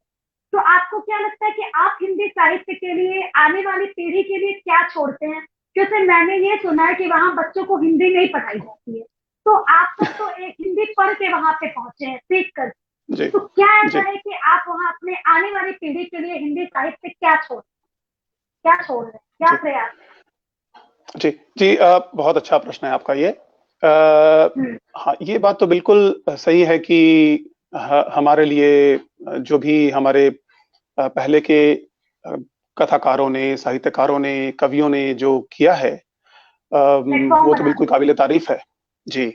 तो आपको क्या लगता है कि आप हिंदी साहित्य के लिए, आने वाली पीढ़ी के लिए क्या छोड़ते हैं? क्योंकि मैंने ये सुना है कि वहाँ बच्चों को हिंदी नहीं पढ़ाई जाती है, तो आप सब तो एक हिंदी पढ़ के वहां पे पहुंचे हैं, सीख कर। तो क्या ऐसा है कि आप वहाँ अपने आने वाली पीढ़ी के लिए हिंदी साहित्य क्या छोड़ रहे हैं, क्या प्रयास? जी जी, बहुत अच्छा प्रश्न है आपका ये। हाँ, ये बात तो बिल्कुल सही है कि हमारे लिए जो भी हमारे पहले के कथाकारों ने, साहित्यकारों ने, कवियों ने जो किया है, वो तो बिल्कुल काबिले तारीफ है। जी,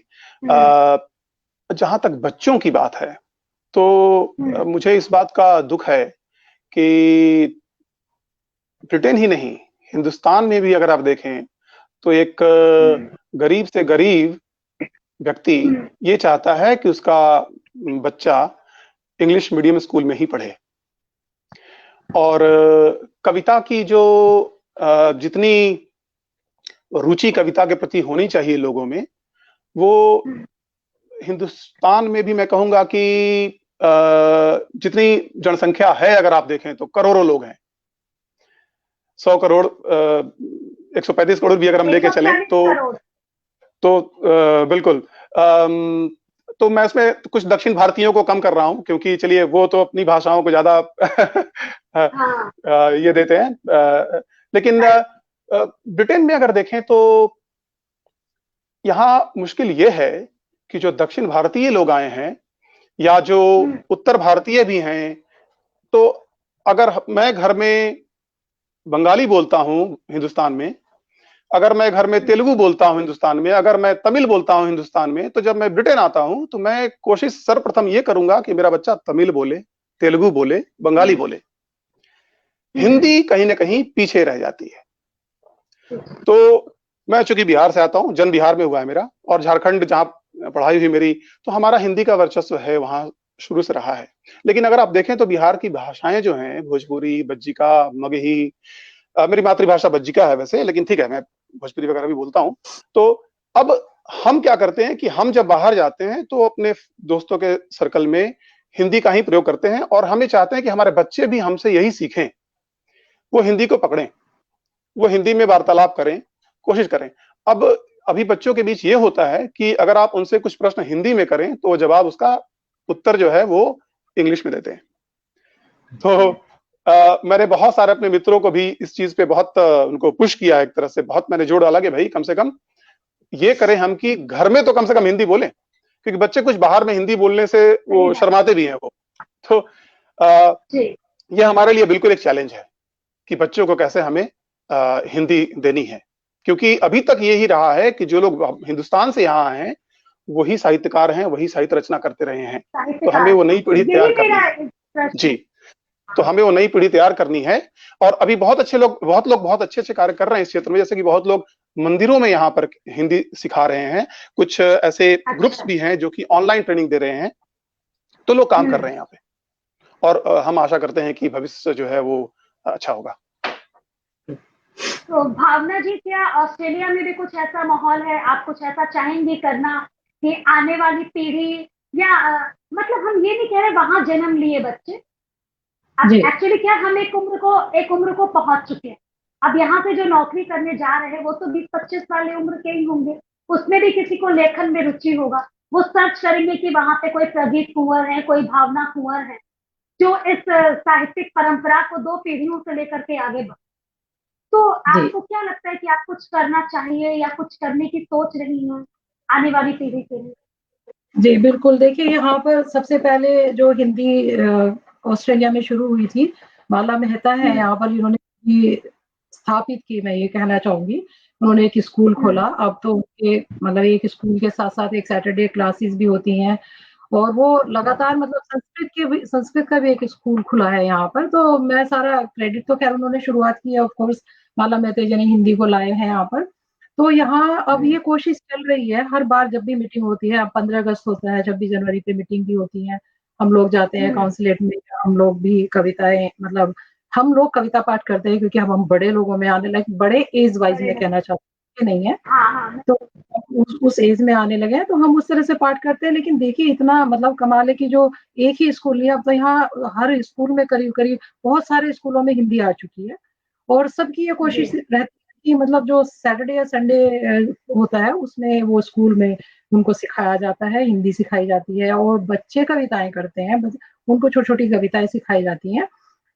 जहां तक बच्चों की बात है तो मुझे इस बात का दुख है कि ब्रिटेन ही नहीं, हिंदुस्तान में भी अगर आप देखें तो एक गरीब से गरीब व्यक्ति ये चाहता है कि उसका बच्चा इंग्लिश मीडियम स्कूल में ही पढ़े। और कविता की जो जितनी रुचि कविता के प्रति होनी चाहिए लोगों में, वो हिंदुस्तान में भी मैं कहूंगा कि जितनी जनसंख्या है अगर आप देखें तो करोड़ों लोग हैं, 100 करोड़, 135 करोड़ भी अगर हम लेके चलें तो बिल्कुल। तो मैं इसमें कुछ दक्षिण भारतीयों को कम कर रहा हूं क्योंकि चलिए वो तो अपनी भाषाओं को ज्यादा ये देते हैं। लेकिन ब्रिटेन में अगर देखें तो यहाँ मुश्किल ये है कि जो दक्षिण भारतीय लोग आए हैं या जो उत्तर भारतीय भी हैं, तो अगर मैं घर में बंगाली बोलता हूं हिंदुस्तान में, अगर मैं घर में तेलुगु बोलता हूं हिंदुस्तान में, अगर मैं तमिल बोलता हूं हिंदुस्तान में, तो जब मैं ब्रिटेन आता हूं तो मैं कोशिश सर्वप्रथम ये करूंगा कि मेरा बच्चा तमिल बोले, तेलुगु बोले, बंगाली बोले। हिंदी कहीं ना कहीं पीछे रह जाती है। तो मैं चूंकि बिहार से आता हूं, जन्म बिहार में हुआ है मेरा, और झारखंड जहां पढ़ाई हुई मेरी, तो हमारा हिंदी का वर्चस्व है, वहां शुरू से रहा है। लेकिन अगर आप देखें तो बिहार की भाषाएं जो हैं, भोजपुरी, बज्जिका, मगही, मेरी मातृभाषा बज्जिका है वैसे, लेकिन ठीक है, मैं भोजपुरी वगैरह भी बोलता हूं। तो अब हम क्या करते हैं कि हम जब बाहर जाते हैं तो अपने दोस्तों के सर्कल में हिंदी का ही प्रयोग करते हैं, और हमें चाहते हैं कि हमारे बच्चे भी हमसे यही सीखें, वो हिंदी को पकड़ें, वो हिंदी में वार्तालाप करें, कोशिश करें। अब अभी बच्चों के बीच ये होता है कि अगर आप उनसे कुछ प्रश्न हिंदी में करें तो जवाब, उसका उत्तर जो है वो इंग्लिश में देते हैं। तो मैंने बहुत सारे अपने मित्रों को भी इस चीज पे बहुत उनको पुश किया, एक तरह से बहुत मैंने जोर डाला कि भाई कम से कम ये करें हम कि घर में तो कम से कम हिंदी बोलें, क्योंकि बच्चे कुछ बाहर में हिंदी बोलने से वो शर्माते भी हैं वो। तो ये हमारे लिए बिल्कुल एक चैलेंज है कि बच्चों को कैसे हमें हिंदी देनी है, क्योंकि अभी तक ये ही रहा है कि जो लोग हिंदुस्तान से यहाँ आए हैं वही साहित्यकार हैं, वही साहित्य रचना करते रहे हैं। तो हमें वो नई पीढ़ी तैयार करनी है। जी, तो हमें वो नई पीढ़ी तैयार करनी है। और अभी बहुत लोग बहुत अच्छे कार्य कर रहे हैं इस क्षेत्र में, जैसे कि बहुत लोग मंदिरों में यहाँ पर हिंदी सिखा रहे हैं, कुछ ऐसे ग्रुप्स भी हैं जो कि ऑनलाइन ट्रेनिंग दे रहे हैं, तो लोग काम कर रहे हैं यहाँ पे, और हम आशा करते हैं कि भविष्य जो है वो अच्छा होगा। तो भावना जी, क्या ऑस्ट्रेलिया में भी कुछ ऐसा माहौल है, आप कुछ ऐसा चाहेंगी करना कि आने वाली पीढ़ी या मतलब हम ये नहीं कह रहे वहां जन्म लिए बच्चे, अब जी एक्चुअली क्या हम एक उम्र को पहुंच चुके हैं। अब यहाँ पे जो नौकरी करने जा रहे हैं वो तो 20-25 साल की उम्र के ही होंगे। उसमें भी किसी को लेखन में रुचि होगा, वो सर्च करेंगे कि वहां पे कोई प्रदीप कुंवर है, कोई भावना कुंवर है, जो इस साहित्यिक परंपरा को 2 पीढ़ियों से लेकर के आगे बढ़े। तो जी आपको क्या लगता है कि आप कुछ करना चाहिए या कुछ करने की सोच रही हैं आने वाली पीढ़ी के लिए? जी, बिल्कुल। देखिए, यहाँ पर सबसे पहले जो हिंदी ऑस्ट्रेलिया में शुरू हुई थी, माला मेहता है हुँ, यहाँ पर, जिन्होंने ये स्थापित की, मैं ये कहना चाहूँगी। उन्होंने एक स्कूल खोला, हुँ, अब तो उनके मतलब एक स्कूल के साथ-साथ एक सैटरडे क्लासेस भी होती हैं और वो लगातार मतलब संस्कृत का भी एक स्कूल खुला है यहाँ पर, तो मैं सारा क्रेडिट तो ख़ैर उन्होंने शुरुआत की है, ऑफ कोर्स माला मेहता जी ने हिंदी को लाए हैं यहाँ पर। तो यहाँ अब हुँ, ये कोशिश चल रही है, हर बार जब भी मीटिंग होती है, अब 15 अगस्त होता है, 26 जनवरी पे मीटिंग भी होती है, हम लोग जाते हैं हुँ, काउंसिलेट में, हम लोग भी कविताएँ मतलब हम लोग कविता पाठ करते हैं क्योंकि अब हम बड़े लोगों में आने लगे, बड़े एज वाइज़ बड़े मैं लोग। कहना चाहती हूँ, नहीं है। हाँ, हाँ, मैं तो उस एज में आने लगे हैं, तो हम उस तरह से पाठ करते हैं, लेकिन देखिए इतना मतलब कमाल है कि जो एक ही स्कूल नहीं है, अब तो यहाँ हर स्कूल में करीब-करीब बहुत सारे स्कूलों में हिंदी आ चुकी है। और सबकी ये जी, कोशिश रहती है कि मतलब जो सैटरडे या संडे होता है उसमें वो स्कूल में उनको सिखाया जाता है, हिंदी सिखाई जाती है और बच्चे कविताएँ करते हैं, बस उनको छोटी-छोटी कविताएँ सिखाई जाती हैं।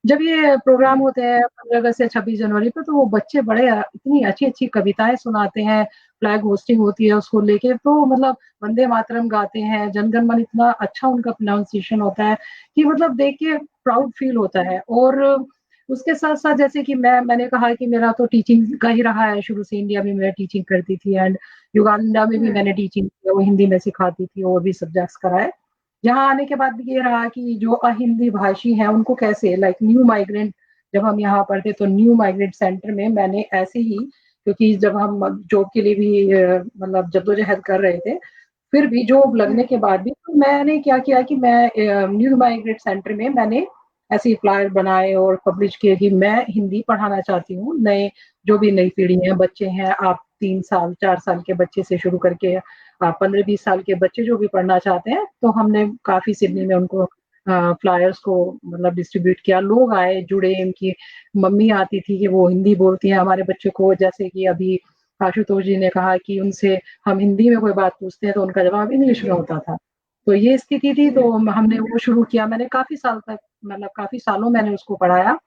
जब ये प्रोग्राम हुँ, होते हैं 15 अगस्त या 26 जनवरी पे तो वो बच्चे बड़े इतनी अच्छी-अच्छी कविताएँ सुनाते हैं, फ्लैग होस्टिंग होती है उसको लेके तो मतलब वंदे मातरम गाते हैं, जनगण मन इतना अच्छा उनका प्रोनाउंसिएशन होता है कि मतलब देख के प्राउड फील होता है और उसके साथ-साथ जैसे कि मैंने कहा कि मेरा तो टीचिंग का ही रहा है शुरू से इंडिया में मैं टीचिंग करती थी एंड युगांडा में भी हुँ, मैंने टीचिंग किया, वो हिंदी में सिखाती थी और भी सब्जेक्ट्स कराए। यहाँ आने के बाद भी ये रहा कि जो अहिंदी भाषी हैं उनको कैसे लाइक न्यू माइग्रेंट जब हम यहाँ पर थे तो न्यू माइग्रेंट सेंटर में मैंने ऐसे ही क्योंकि जब हम जॉब के लिए भी मतलब जद्दोजहद कर रहे थे, फिर भी जॉब लगने हुँ, के बाद भी तो मैंने क्या किया कि मैं न्यू माइग्रेट सेंटर में मैंने ऐसे ही फ्लायर बनाए और पब्लिश किए कि मैं हिंदी पढ़ाना चाहती हूँ, नए जो भी नई पीढ़ी है, बच्चे हैं, आप 3 साल, 4 साल के बच्चे से शुरू करके 15-20 साल के बच्चे जो भी पढ़ना चाहते हैं, तो हमने काफ़ी सिडनी में उनको फ्लायर्स को मतलब डिस्ट्रीब्यूट किया। लोग आए, जुड़े, उनकी मम्मी आती थी कि वो हिंदी बोलती हैं हमारे बच्चे को, जैसे कि अभी आशुतोष जी ने कहा कि उनसे हम हिंदी में कोई बात पूछते हैं, तो उनका जवाब इंग्लिश में जी, होता था। तो ये स्थिति थी, तो हुँ, हमने वो शुरू किया। मैंने काफ़ी साल तक मतलब काफ़ी सालों मैंने उसको पढ़ाया।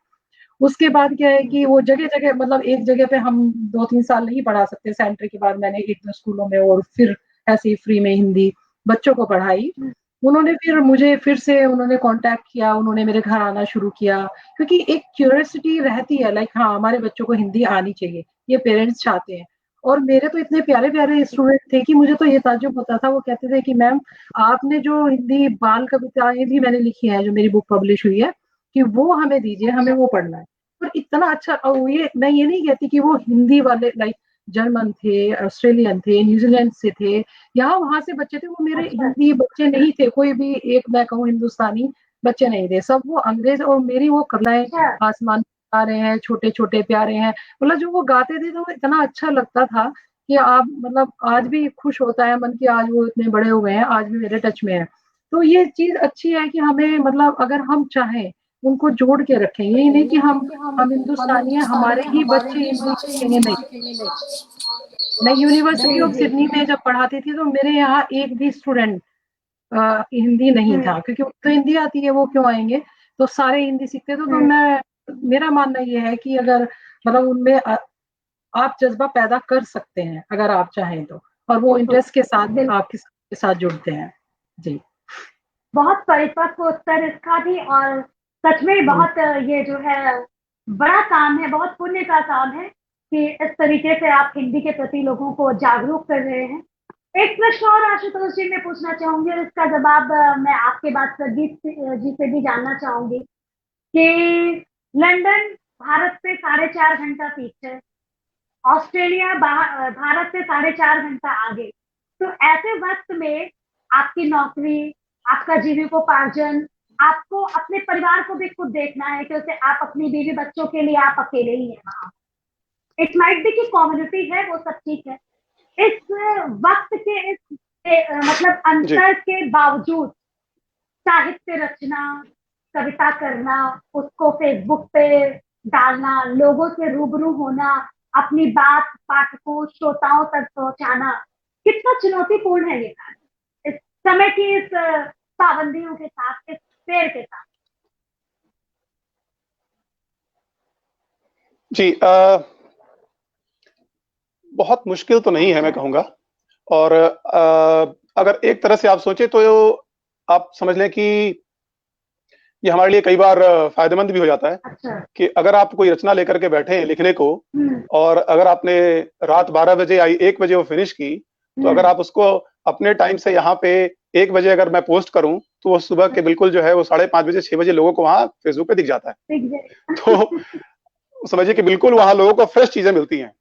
उसके बाद क्या है हुँ, कि वो जगह-जगह मतलब एक जगह पे हम 2-3 साल नहीं पढ़ा सकते, सेंटर के बाद मैंने 1-2 स्कूलों में और फिर ऐसे ही फ्री में हिंदी बच्चों को पढ़ाई। हुँ, उन्होंने फिर मुझे फिर से उन्होंने कॉन्टैक्ट किया, उन्होंने मेरे घर आना शुरू किया, क्योंकि एक क्यूरियोसिटी रहती है लाइक हाँ, हमारे बच्चों को हिंदी आनी चाहिए, ये पेरेंट्स चाहते हैं। और मेरे तो इतने प्यारे-प्यारे स्टूडेंट थे कि मुझे तो ये ताज्जुब होता था, वो कहते थे कि मैम आपने जो हिंदी बाल कविताएँ भी मैंने लिखी हैं, जो मेरी बुक पब्लिश हुई है, कि वो हमें दीजिए, हमें अच्छा, वो पढ़ना है। और इतना अच्छा ये मैं ये नहीं कहती कि वो हिंदी वाले लाइक जर्मन थे, ऑस्ट्रेलियन थे, न्यूज़ीलैंड से थे, यहाँ-वहाँ से बच्चे थे, वो मेरे अच्छा, हिंदी बच्चे नहीं थे, कोई भी एक मैं कहूँ हिंदुस्तानी बच्चे नहीं थे, सब वो अंग्रेज़ और मेरी वो कविताएँ अच्छा, आसमान गा रहे हैं, छोटे-छोटे प्यारे हैं, मतलब जो वो गाते थे तो इतना अच्छा लगता था कि आप मतलब आज भी खुश होता है मन कि आज वो इतने बड़े हो गए हैं, आज भी मेरे टच में है। तो ये चीज़ अच्छी है कि हमें मतलब अगर हम चाहें, उनको जोड़ के रखें, ये नहीं कि हम हिंदुस्तानी हैं, हमारे ही बच्चे हिंदी सीखेंगे, नहीं। मैं यूनिवर्सिटी जी, ऑफ जी, सिडनी में जब पढ़ाती थी तो मेरे यहाँ एक भी स्टूडेंट हिंदी नहीं हुँ, था क्योंकि उनको तो हिंदी आती है, वो क्यों आएँगे? तो सारे हिंदी सीखते थे, तो हुँ, मेरा मानना ये है कि अगर मतलब उनमें आप जज़्बा पैदा कर सकते हैं, अगर आप चाहें तो और वो बिल्कुल, इंटरेस्ट के साथ बिल्कुल। आपके साथ जुड़ते हैं। जी। बहुत परिपक्व उत्तर इसका भी और सच में हुँ। बहुत ये जो है बड़ा काम है, बहुत पुण्य का काम है कि इस तरीके से आप हिंदी के प्रति लोगों को जागरूक कर रहे हैं। एक प्रश्न और आशुतोष जी मैं पूछना चाहूँगी और इसका जवाब मैं आपके बाद प्रदीप जी से भी जानना चाहूँगी कि लंदन भारत से 4.5 घंटा पीछे, ऑस्ट्रेलिया भारत से 4.5 घंटा आगे। तो ऐसे वक़्त में आपकी नौकरी, आपका जीविकोपार्जन, आपको अपने परिवार को भी खुद देखना है क्योंकि आप अपनी बीवी-बच्चों के लिए आप अकेले ही हैं वहाँ। इट माइट बी कि कम्युनिटी है, वो सब ठीक है। इस वक्त के इस मतलब अंतर के बावजूद साहित्य रचना, कविता करना, उसको फेसबुक पे डालना, लोगों से रूबरू होना, अपनी बात पाठकों श्रोताओं तक पहुंचाना, कितना चुनौतीपूर्ण है ये कार्य इस समय की इस पाबंदियों के साथ, इस फेर के साथ। जी, बहुत मुश्किल तो नहीं है मैं कहूँगा। और अगर एक तरह से आप सोचे तो आप समझ लें कि ये हमारे लिए कई बार फायदेमंद भी हो जाता है। अच्छा। कि अगर आप कोई रचना लेकर के बैठे हैं लिखने को, और अगर आपने रात 12 बजे या 1 बजे वो फिनिश की, तो अगर आप उसको अपने टाइम से यहाँ पे 1 बजे अगर मैं पोस्ट करूं, तो वो सुबह के बिल्कुल जो है वो 5:30 बजे 6 बजे लोगों को वहाँ फेसबुक पे दिख जाता है। तो समझिए कि बिल्कुल वहाँ लोगों को फ्रेश चीजें मिलती हैं।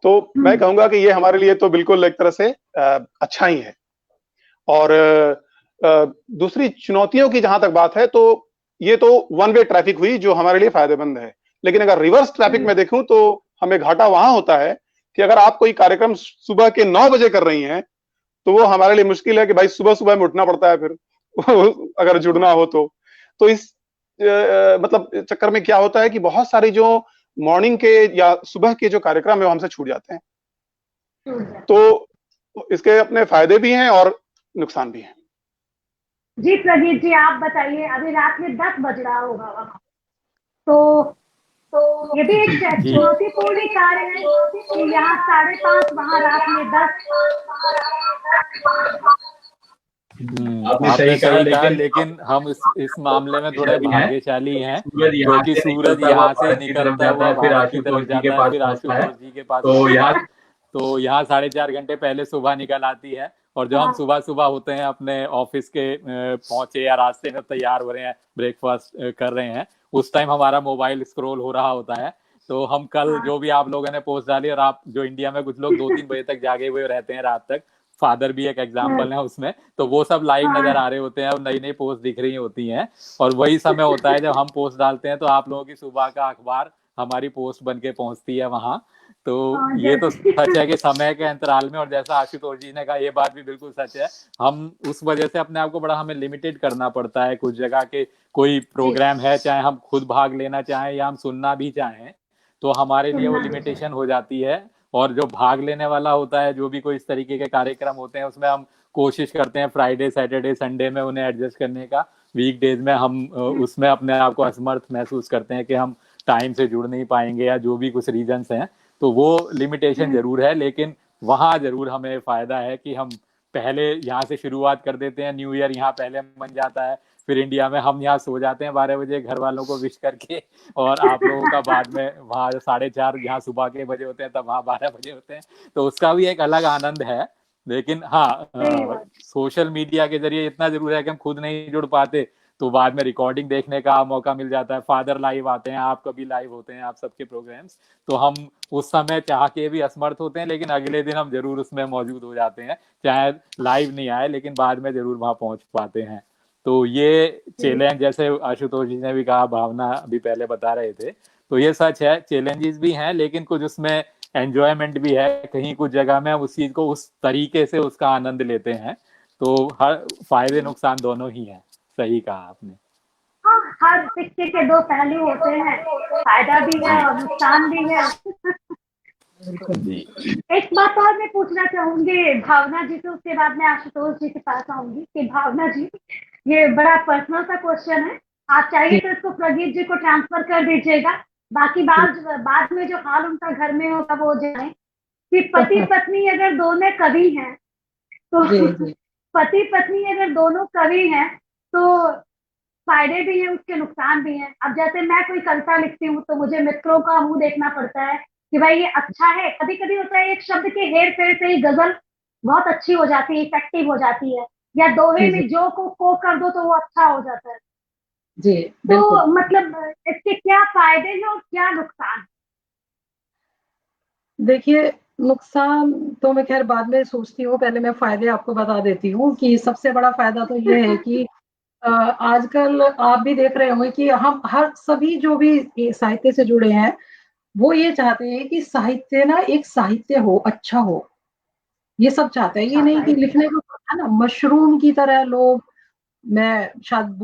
तो मैं कहूँगा कि ये हमारे लिए तो बिल्कुल एक तरह से अच्छा ही है। और दूसरी चुनौतियों की जहां तक बात है, तो ये तो वन वे ट्रैफिक हुई जो हमारे लिए फायदेमंद है। लेकिन अगर रिवर्स ट्रैफिक में देखूं तो हमें घाटा वहां होता है कि अगर आप कोई कार्यक्रम सुबह के 9 बजे कर रही हैं, तो वो हमारे लिए मुश्किल है कि भाई सुबह सुबह में उठना पड़ता है फिर अगर जुड़ना हो तो इस मतलब चक्कर में क्या होता है कि बहुत सारी जो मॉर्निंग के या सुबह के जो कार्यक्रम है वो हमसे छूट जाते हैं। तो इसके अपने फायदे भी हैं और नुकसान भी हैं। जी प्रदीप जी, आप बताइए, अभी रात में 10 बज रहा होगा वहाँ, तो ये भी एक चुनौतीपूर्ण कार्य है कि यहाँ 5:30, वहाँ रात में 10। आपने सही कहा, लेकिन हम इस मामले में थोड़े भाग्यशाली हैं, क्योंकि सूरज यहाँ से निकलता हुआ भारत की तरफ जाता है, फिर आशुतोष जी के पास तो यहाँ 4.5 घंटे पहले सुबह निकल आती है। और जब हम सुबह सुबह होते हैं अपने ऑफिस के पहुंचे या रास्ते में तैयार हो रहे हैं, ब्रेकफास्ट कर रहे हैं, उस टाइम हमारा मोबाइल स्क्रॉल हो रहा होता है। तो हम कल जो भी आप लोगों ने पोस्ट डाली, और आप जो इंडिया में कुछ लोग 2-3 बजे तक जागे हुए रहते हैं रात तक, फादर भी एक एग्जाम्पल है उसमें, तो वो सब लाइव नजर आ रहे होते हैं और नई नई पोस्ट दिख रही होती हैं। और वही समय होता है जब हम पोस्ट डालते हैं तो आप लोगों की सुबह का अखबार हमारी पोस्ट बन के पहुंचती है वहां। तो ये तो सच है कि समय के अंतराल में, और जैसा आशुतोष जी ने कहा ये बात भी बिल्कुल सच है, हम उस वजह से अपने आप को बड़ा हमें लिमिटेड करना पड़ता है। कुछ जगह के कोई प्रोग्राम है, चाहे हम खुद भाग लेना चाहें या हम सुनना भी चाहें, तो हमारे लिए वो लिमिटेशन हो जाती है। और जो भाग लेने वाला होता है, जो भी कोई इस तरीके के कार्यक्रम होते हैं, उसमें हम कोशिश करते हैं फ्राइडे सैटरडे संडे में उन्हें एडजस्ट करने का। वीकडेज में हम उसमें अपने आप को असमर्थ महसूस करते हैं कि हम टाइम से जुड़ नहीं पाएंगे या जो भी कुछ रीजंस हैं, तो वो लिमिटेशन जरूर है। लेकिन वहाँ जरूर हमें फायदा है कि हम पहले यहाँ से शुरुआत कर देते हैं, न्यू ईयर यहाँ पहले बन जाता है, फिर इंडिया में हम यहाँ सो जाते हैं 12 बजे घर वालों को विश करके, और आप लोगों का बाद में वहाँ 4:30 यहाँ सुबह के बजे होते हैं, तब वहाँ 12 बजे होते हैं, तो उसका भी एक अलग आनंद है। लेकिन हाँ, सोशल मीडिया के जरिए इतना जरूर है कि हम खुद नहीं जुड़ पाते, तो बाद में रिकॉर्डिंग देखने का मौका मिल जाता है। फादर लाइव आते हैं, आप कभी लाइव होते हैं, आप सबके प्रोग्राम्स, तो हम उस समय चाह के भी असमर्थ होते हैं, लेकिन अगले दिन हम जरूर उसमें मौजूद हो जाते हैं, चाहे लाइव नहीं आए, लेकिन बाद में जरूर वहां पहुंच पाते हैं। तो ये चैलेंज, जैसे आशुतोष जी ने भी कहा, भावना अभी पहले बता रहे थे, तो ये सच है, चैलेंजेस भी हैं, लेकिन कुछ उसमें एंजॉयमेंट भी है। कहीं कुछ जगह में हम उस चीज को उस तरीके से उसका आनंद लेते हैं। तो हर फायदे नुकसान दोनों ही हैं। सही कहा आपने। हाँ, हर सिक्के के 2 पहलू होते हैं, फायदा भी है और नुकसान भी है। एक बात और मैं पूछना चाहूंगी भावना जी से, उसके बाद मैं आशुतोष जी के पास आऊंगी कि भावना जी, ये बड़ा पर्सनल सा क्वेश्चन है, आप चाहिए तो इसको प्रदीप जी को ट्रांसफर कर दीजिएगा, बाकी बाद में जो हाल उनका घर में होगा वो जाने। कि पति पत्नी अगर दोनों कवि हैं, तो पति पत्नी अगर दोनों कवि हैं तो फायदे भी हैं, उसके नुकसान भी हैं। अब जैसे मैं कोई कविता लिखती हूँ तो मुझे मित्रों का मुंह देखना पड़ता है कि भाई ये अच्छा है। कभी कभी होता है एक शब्द के हेर फेर से ही गजल बहुत अच्छी हो जाती है, इफेक्टिव हो जाती है, या दोहे में जो को कर दो तो वो अच्छा हो जाता है। जी, तो मतलब इसके क्या फायदे हैं और क्या नुकसान? देखिए, नुकसान तो मैं खैर बाद में सोचती हूँ, पहले मैं फायदे आपको बता देती हूँ कि सबसे बड़ा फायदा तो ये है कि आजकल आप भी देख रहे होंगे कि हम सभी जो भी साहित्य से जुड़े हैं, वो ये चाहते हैं कि साहित्य ना एक साहित्य हो, अच्छा हो, ये सब चाहते हैं। ये नहीं कि लिखने को है ना मशरूम की तरह लोग, मैं हाँ, शायद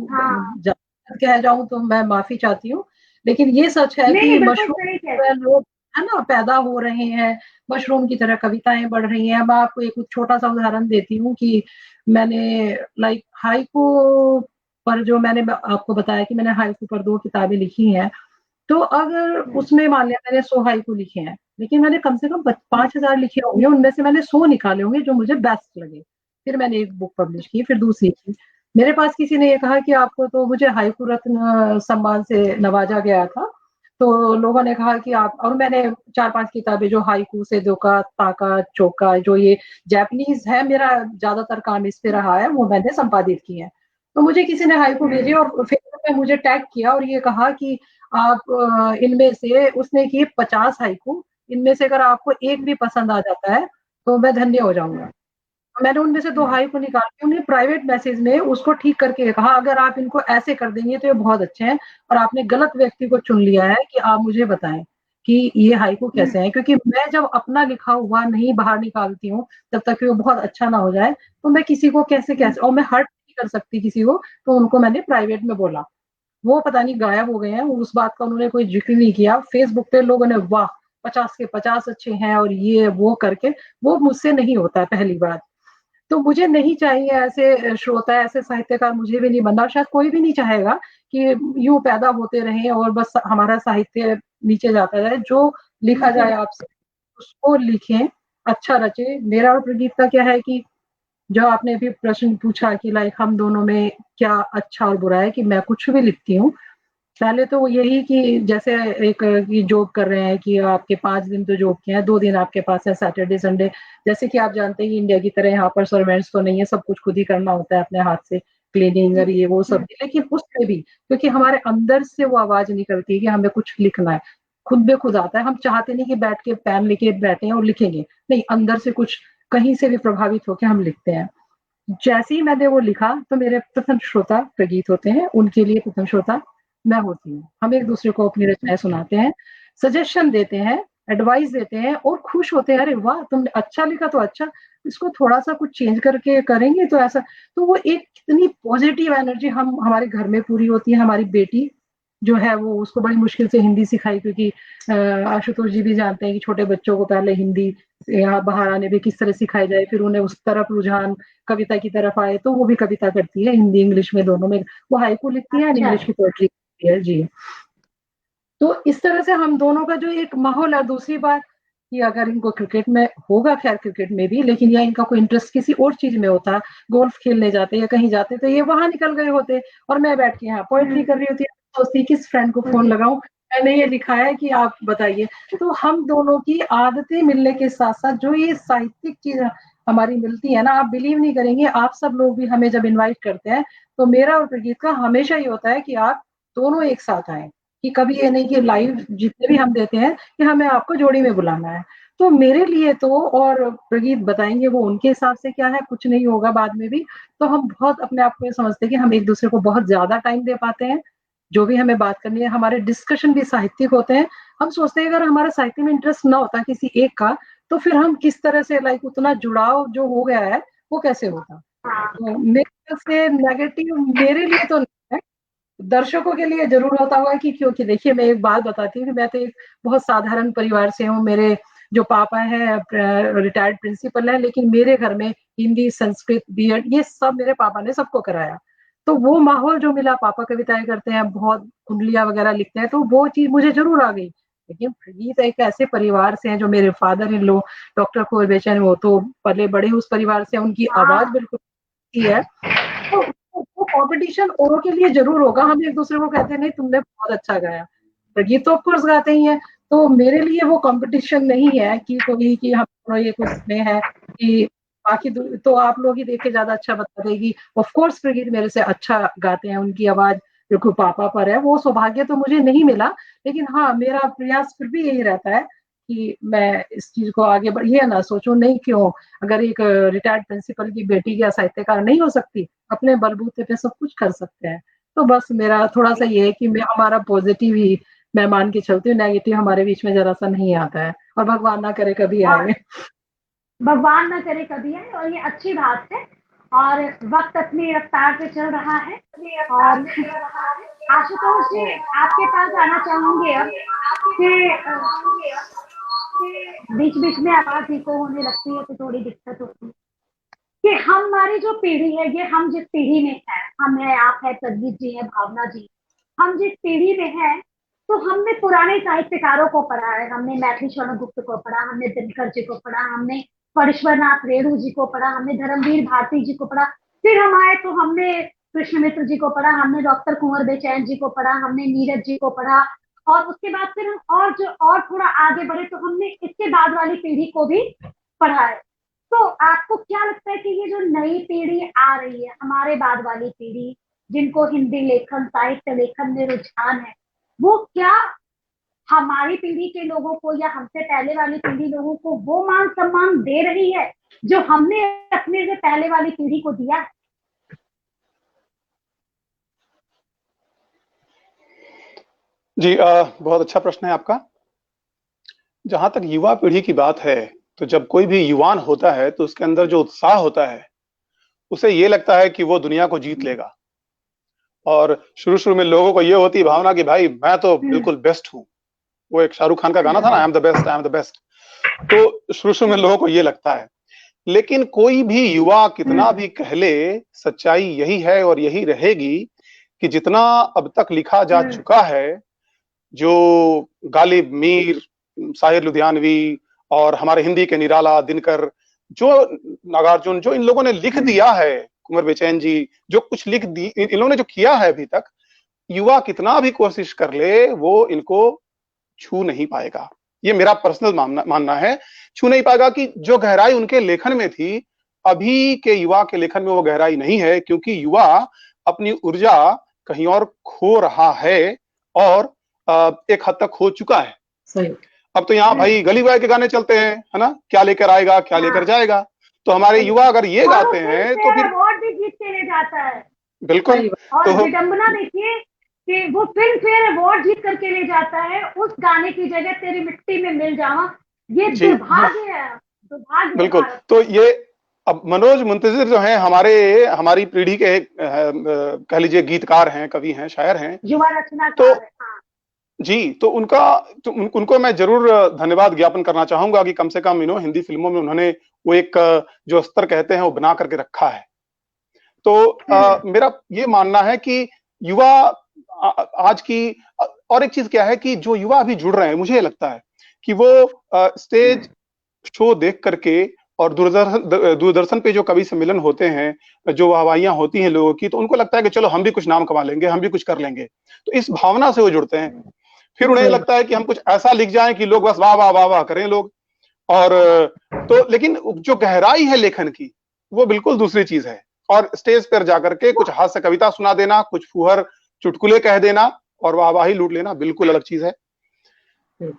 ज्यादा कह जाऊं तो मैं माफी चाहती हूँ, लेकिन ये सच है नहीं कि नहीं, बिल्कुल मशरूम सही की कह रहे तरह लोग है ना पैदा हो रहे हैं, मशरूम की तरह कविताएं बढ़ रही हैं। मैं आपको एक छोटा सा उदाहरण देती हूँ कि मैंने लाइक हाइकू पर जो मैंने आपको बताया कि मैंने हाइकू पर 2 किताबें लिखी हैं, तो अगर हो। उसमें मान लिया मैंने 100 हाइकू लिखे हैं, लेकिन मैंने कम से कम 5,000 लिखे होंगे, उनमें से मैंने 100 निकाले होंगे जो मुझे बेस्ट लगे। फिर मैंने एक बुक पब्लिश की, फिर दूसरी की। मेरे पास किसी ने ये कहा कि आपको तो मुझे हाइकू रत्न सम्मान से नवाजा गया था, तो लोगों ने कहा कि आप, और मैंने 4-5 किताबें जो हाइकू से दोका, ताका, चोका, जो ये जापानीज है, मेरा ज्यादातर काम इस पे रहा है, वो मैंने संपादित की है। तो मुझे किसी ने हाइकू भेजे और फेसबुक पे मुझे टैग किया और ये कहा कि आप इनमें से, उसने किए 50 हाइकू, इनमें से अगर आपको एक भी पसंद आ जाता है तो मैं धन्य हो जाऊंगा। मैंने उनमें से 2 हाइकू निकाल के उन्हें प्राइवेट मैसेज में उसको ठीक करके कहा, अगर आप इनको ऐसे कर देंगे तो ये बहुत अच्छे हैं, और आपने गलत व्यक्ति को चुन लिया है, कि आप मुझे बताएं कि ये हाइकू कैसे हैं, क्योंकि मैं जब अपना लिखा हुआ नहीं बाहर निकालती हूँ तब तक कि वो बहुत अच्छा ना हो जाए, तो मैं किसी को कैसे कैसे, और मैं हर्ट नहीं कर सकती किसी को, तो उनको मैंने प्राइवेट में बोला। वो पता नहीं गायब हो गए हैं, उस बात का उन्होंने कोई जिक्र नहीं किया। फेसबुक पे लोगों ने वाह 50 के 50 अच्छे हैं और ये वो करके, वो मुझसे नहीं होता पहली बात। तो मुझे नहीं चाहिए ऐसे श्रोता, ऐसे साहित्यकार, मुझे भी नहीं बनना, शायद कोई भी नहीं चाहेगा कि यूं पैदा होते रहें और बस हमारा साहित्य नीचे जाता जाए। जो लिखा नीचे जाए जा। आपसे उसको लिखें, अच्छा रचे। मेरा और प्रदीप का क्या है कि जो आपने भी प्रश्न पूछा कि लाइक हम दोनों में क्या अच्छा और बुरा है, कि मैं कुछ भी लिखती हूँ, पहले तो यही कि जैसे एक की जॉब कर रहे हैं कि आपके 5 दिन तो जॉब के हैं, 2 दिन आपके पास है सैटरडे संडे। जैसे कि आप जानते हैं इंडिया की तरह यहाँ पर सर्वेंट्स तो नहीं है, सब कुछ खुद ही करना होता है अपने हाथ से, क्लीनिंग और ये वो सब। लेकिन उसमें भी क्योंकि हमारे अंदर से वो आवाज निकलती है कि हमें कुछ लिखना है, खुद बे खुद आता है। हम चाहते नहीं कि बैठ के पेन लेके बैठे हैं और लिखेंगे, नहीं, अंदर से कुछ कहीं से भी प्रभावित होकर हम लिखते हैं। जैसे ही मैंने वो लिखा तो मेरे प्रथम श्रोता प्रगीत होते हैं, उनके लिए प्रथम श्रोता मैं होती हूँ। हम एक दूसरे को अपनी रचनाएं सुनाते हैं, सजेशन देते हैं, एडवाइस देते हैं और खुश होते हैं, अरे वाह तुमने अच्छा लिखा तो अच्छा, इसको थोड़ा सा कुछ चेंज करके करेंगे तो ऐसा। तो वो एक कितनी पॉजिटिव एनर्जी हम हमारे घर में पूरी होती है। हमारी बेटी जो है वो, उसको बड़ी मुश्किल से हिंदी सिखाई, क्योंकि आशुतोष जी भी जानते हैं कि छोटे बच्चों को पहले हिंदी यहाँ बाहर आने में किस तरह सिखाई जाए, फिर उन्हें उस तरफ रुझान कविता की तरफ आए, तो वो भी कविता करती है हिंदी इंग्लिश में दोनों में। वो हाइकू लिखती है एंड अच्छा। इंग्लिश की पोएट्री लिखती है जी। तो इस तरह से हम दोनों का जो एक माहौल है। दूसरी बात कि अगर इनको क्रिकेट में होगा, खैर क्रिकेट में भी, लेकिन या इनका कोई इंटरेस्ट किसी और चीज में होता, गोल्फ खेलने जाते या कहीं जाते, तो ये वहां निकल गए होते और मैं बैठ के यहाँ पोएट्री कर रही होती, सोचती किस फ्रेंड को फोन लगाऊं, मैंने ये लिखा है कि आप बताइए। तो हम दोनों की आदतें मिलने के साथ साथ जो ये साहित्यिक चीज हमारी मिलती है ना, आप बिलीव नहीं करेंगे, आप सब लोग भी हमें जब इनवाइट करते हैं तो मेरा और प्रगीत का हमेशा ही होता है कि आप दोनों एक साथ आए, कि कभी ये नहीं कि लाइव जितने भी हम देते हैं कि हमें आपको जोड़ी में बुलाना है। तो मेरे लिए तो, और प्रगीत बताएंगे वो उनके हिसाब से क्या है, कुछ नहीं होगा बाद में भी, तो हम बहुत अपने आप को ये समझते हैं कि हम एक दूसरे को बहुत ज्यादा टाइम दे पाते हैं। जो भी हमें बात करनी है, हमारे डिस्कशन भी साहित्यिक होते हैं। हम सोचते हैं अगर हमारा साहित्य में इंटरेस्ट ना होता किसी एक का, तो फिर हम किस तरह से लाइक उतना जुड़ाव जो हो गया है वो कैसे होता। तो मेरे ख्याल से नेगेटिव मेरे लिए तो नहीं है, दर्शकों के लिए जरूर होता होगा, कि क्योंकि देखिए मैं एक बात बताती हूँ कि मैं तो एक बहुत साधारण परिवार से हूँ। मेरे जो पापा हैं रिटायर्ड प्रिंसिपल है, लेकिन मेरे घर में हिंदी संस्कृत बीएड ये सब मेरे पापा ने सबको कराया। तो वो माहौल जो मिला, पापा कविताएं करते हैं, बहुत कुंडलियां वगैरह लिखते हैं, तो वो चीज मुझे जरूर आ गई। लेकिन प्रीत एक ऐसे परिवार से हैं, जो मेरे फादर इन लो डॉक्टर कुंवर बेचैन, वो तो पले बड़े उस परिवार से, उनकी आवाज बिल्कुल है। तो वो कंपटीशन औरों के लिए जरूर होगा, हम एक दूसरे को कहते हैं नहीं तुमने बहुत अच्छा गाया, प्रगीत तो ऑफकोर्स गाते ही हैं। तो मेरे लिए वो कंपटीशन नहीं है कि कोई कि हम ये कुछ में है कि बाकी तो आप लोग ही देख के ज्यादा अच्छा बता देगी। ऑफकोर्स प्रगीत मेरे से अच्छा गाते हैं, उनकी आवाज बिल्कुल पापा पर है, वो सौभाग्य तो मुझे नहीं मिला। लेकिन हाँ, मेरा प्रयास फिर भी यही रहता है कि मैं इस चीज को आगे बढ़, ये ना सोचूं नहीं क्यों, अगर एक रिटायर्ड प्रिंसिपल की बेटी या साहित्यकार नहीं हो सकती, अपने बलबूते पे सब कुछ कर सकते हैं। तो बस मेरा थोड़ा सा ये है कि मैं हमारा पॉजिटिव ही मैं मान के चलती हूँ, नेगेटिव हमारे बीच में जरा सा नहीं आता है, और भगवान ना करे कभी आए। भगवान ना करे कभी आए, और ये अच्छी बात है। और वक्त अपनी रफ्तार पे चल रहा है। और आशुतोष जी, आपके पास आना चाहूंगी अब कि बीच बीच में आवाज इको होने लगती है तो थोड़ी दिक्कत होती है कि हमारी जो पीढ़ी है, ये हम जिस पीढ़ी में है, हम है, आप है, प्रदीप जी है, भावना जी, हम जिस पीढ़ी में है, तो हमने पुराने साहित्यकारों को पढ़ा है। हमने मैथिली शरण गुप्त को पढ़ा, हमने दिनकर जी को पढ़ा, हमने फणीश्वरनाथ रेणु जी को पढ़ा, हमने धर्मवीर भारती जी को पढ़ा। फिर हम आए तो हमने कृष्ण मित्र जी को पढ़ा, हमने डॉक्टर कुंवर बेचैन जी को पढ़ा, हमने नीरज जी को पढ़ा। और उसके बाद फिर हम और थोड़ा आगे बढ़े तो हमने इसके बाद वाली पीढ़ी को भी पढ़ा है। तो आपको क्या लगता है कि ये जो नई पीढ़ी आ रही है, हमारे बाद वाली पीढ़ी, जिनको हिंदी लेखन, साहित्य लेखन में रुझान है, वो क्या हमारी पीढ़ी के लोगों को या हमसे पहले वाली पीढ़ी लोगों को वो मान सम्मान दे रही है जो हमने अपने से पहले वाली पीढ़ी को दिया है? जी, बहुत अच्छा प्रश्न है आपका। जहां तक युवा पीढ़ी की बात है, तो जब कोई भी युवान होता है तो उसके अंदर जो उत्साह होता है, उसे ये लगता है कि वो दुनिया को जीत लेगा। और शुरू-शुरू में लोगों को ये होती है भावना कि भाई मैं तो बिल्कुल बेस्ट हूँ। वो एक शाहरुख खान का गाना था ना, I am the best, I am the best. तो शुरू-शुरू में लोगों को ये लगता है। लेकिन कोई भी युवा कितना भी कह ले, सच्चाई यही है और यही रहेगी कि जितना अब तक लिखा जा चुका है, जो गालिब, मीर, साहिर लुधियानवी और हमारे हिंदी के निराला, दिनकर, जो नागार्जुन, जो इन लोगों ने लिख दिया है, कुंवर बेचैन जी, जो कुछ लिख दी, इन लोगों ने जो किया है अभी तक, युवा कितना भी कोशिश कर ले, वो इनको छू नहीं पाएगा। ये मेरा पर्सनल मानना है। छू नहीं पाएगा कि जो गहराई उनके लेखन में थी, अभी के युवा के लेखन में वो गहराई नहीं है, क्योंकि युवा अपनी ऊर्जा कहीं और खो रहा है और एक हद तक खो चुका है। सही। अब तो यहाँ भाई गली बॉय के गाने चलते हैं, है ना, क्या लेकर आएगा, क्या लेकर जाएगा। तो हमारे युवा अगर ये गाते हैं तो फिर अवार्ड भी जीत के ले जाता है। बिल्कुल। और तो विडंबना देखिए कि वो फिल्म फेयर अवार्ड जीत करके ले जाता है उस गाने की जगह तेरी मिट्टी में मिल जावा। ये दुर्भाग्य है, दुर्भाग्य। बिल्कुल। तो ये अब मनोज मुंतजिर जो हैं, हमारी पीढ़ी के कह लीजिए गीतकार हैं, कवि हैं, शायर हैं, युवा रचनाकार है। हाँ। जी। तो उनको मैं जरूर धन्यवाद ज्ञापन करना चाहूंगा कि कम से कम हिंदी फिल्मों में उन्होंने वो एक जो स्तर कहते हैं वो बना करके रखा है। तो मेरा ये मानना है कि युवा आज की और एक चीज क्या है कि जो युवा अभी जुड़ रहे हैं, मुझे लगता है कि वो स्टेज शो देख करके और दूरदर्शन पे जो कवि सम्मेलन होते हैं, जो वाहवाहियां होती हैं लोगों की, तो उनको लगता है कि चलो हम भी कुछ नाम कमा लेंगे, हम भी कुछ कर लेंगे। तो इस भावना से वो जुड़ते हैं। फिर उन्हें लगता है कि हम कुछ ऐसा लिख जाएं कि लोग बस वाह वाह वाह वाह करें लोग। और तो लेकिन जो गहराई है लेखन की, वो बिल्कुल दूसरी चीज है। और स्टेज पर जाकर के कुछ हास्य कविता सुना देना, कुछ फुहर चुटकुले कह देना और वाहवाही लूट लेना बिल्कुल अलग चीज है।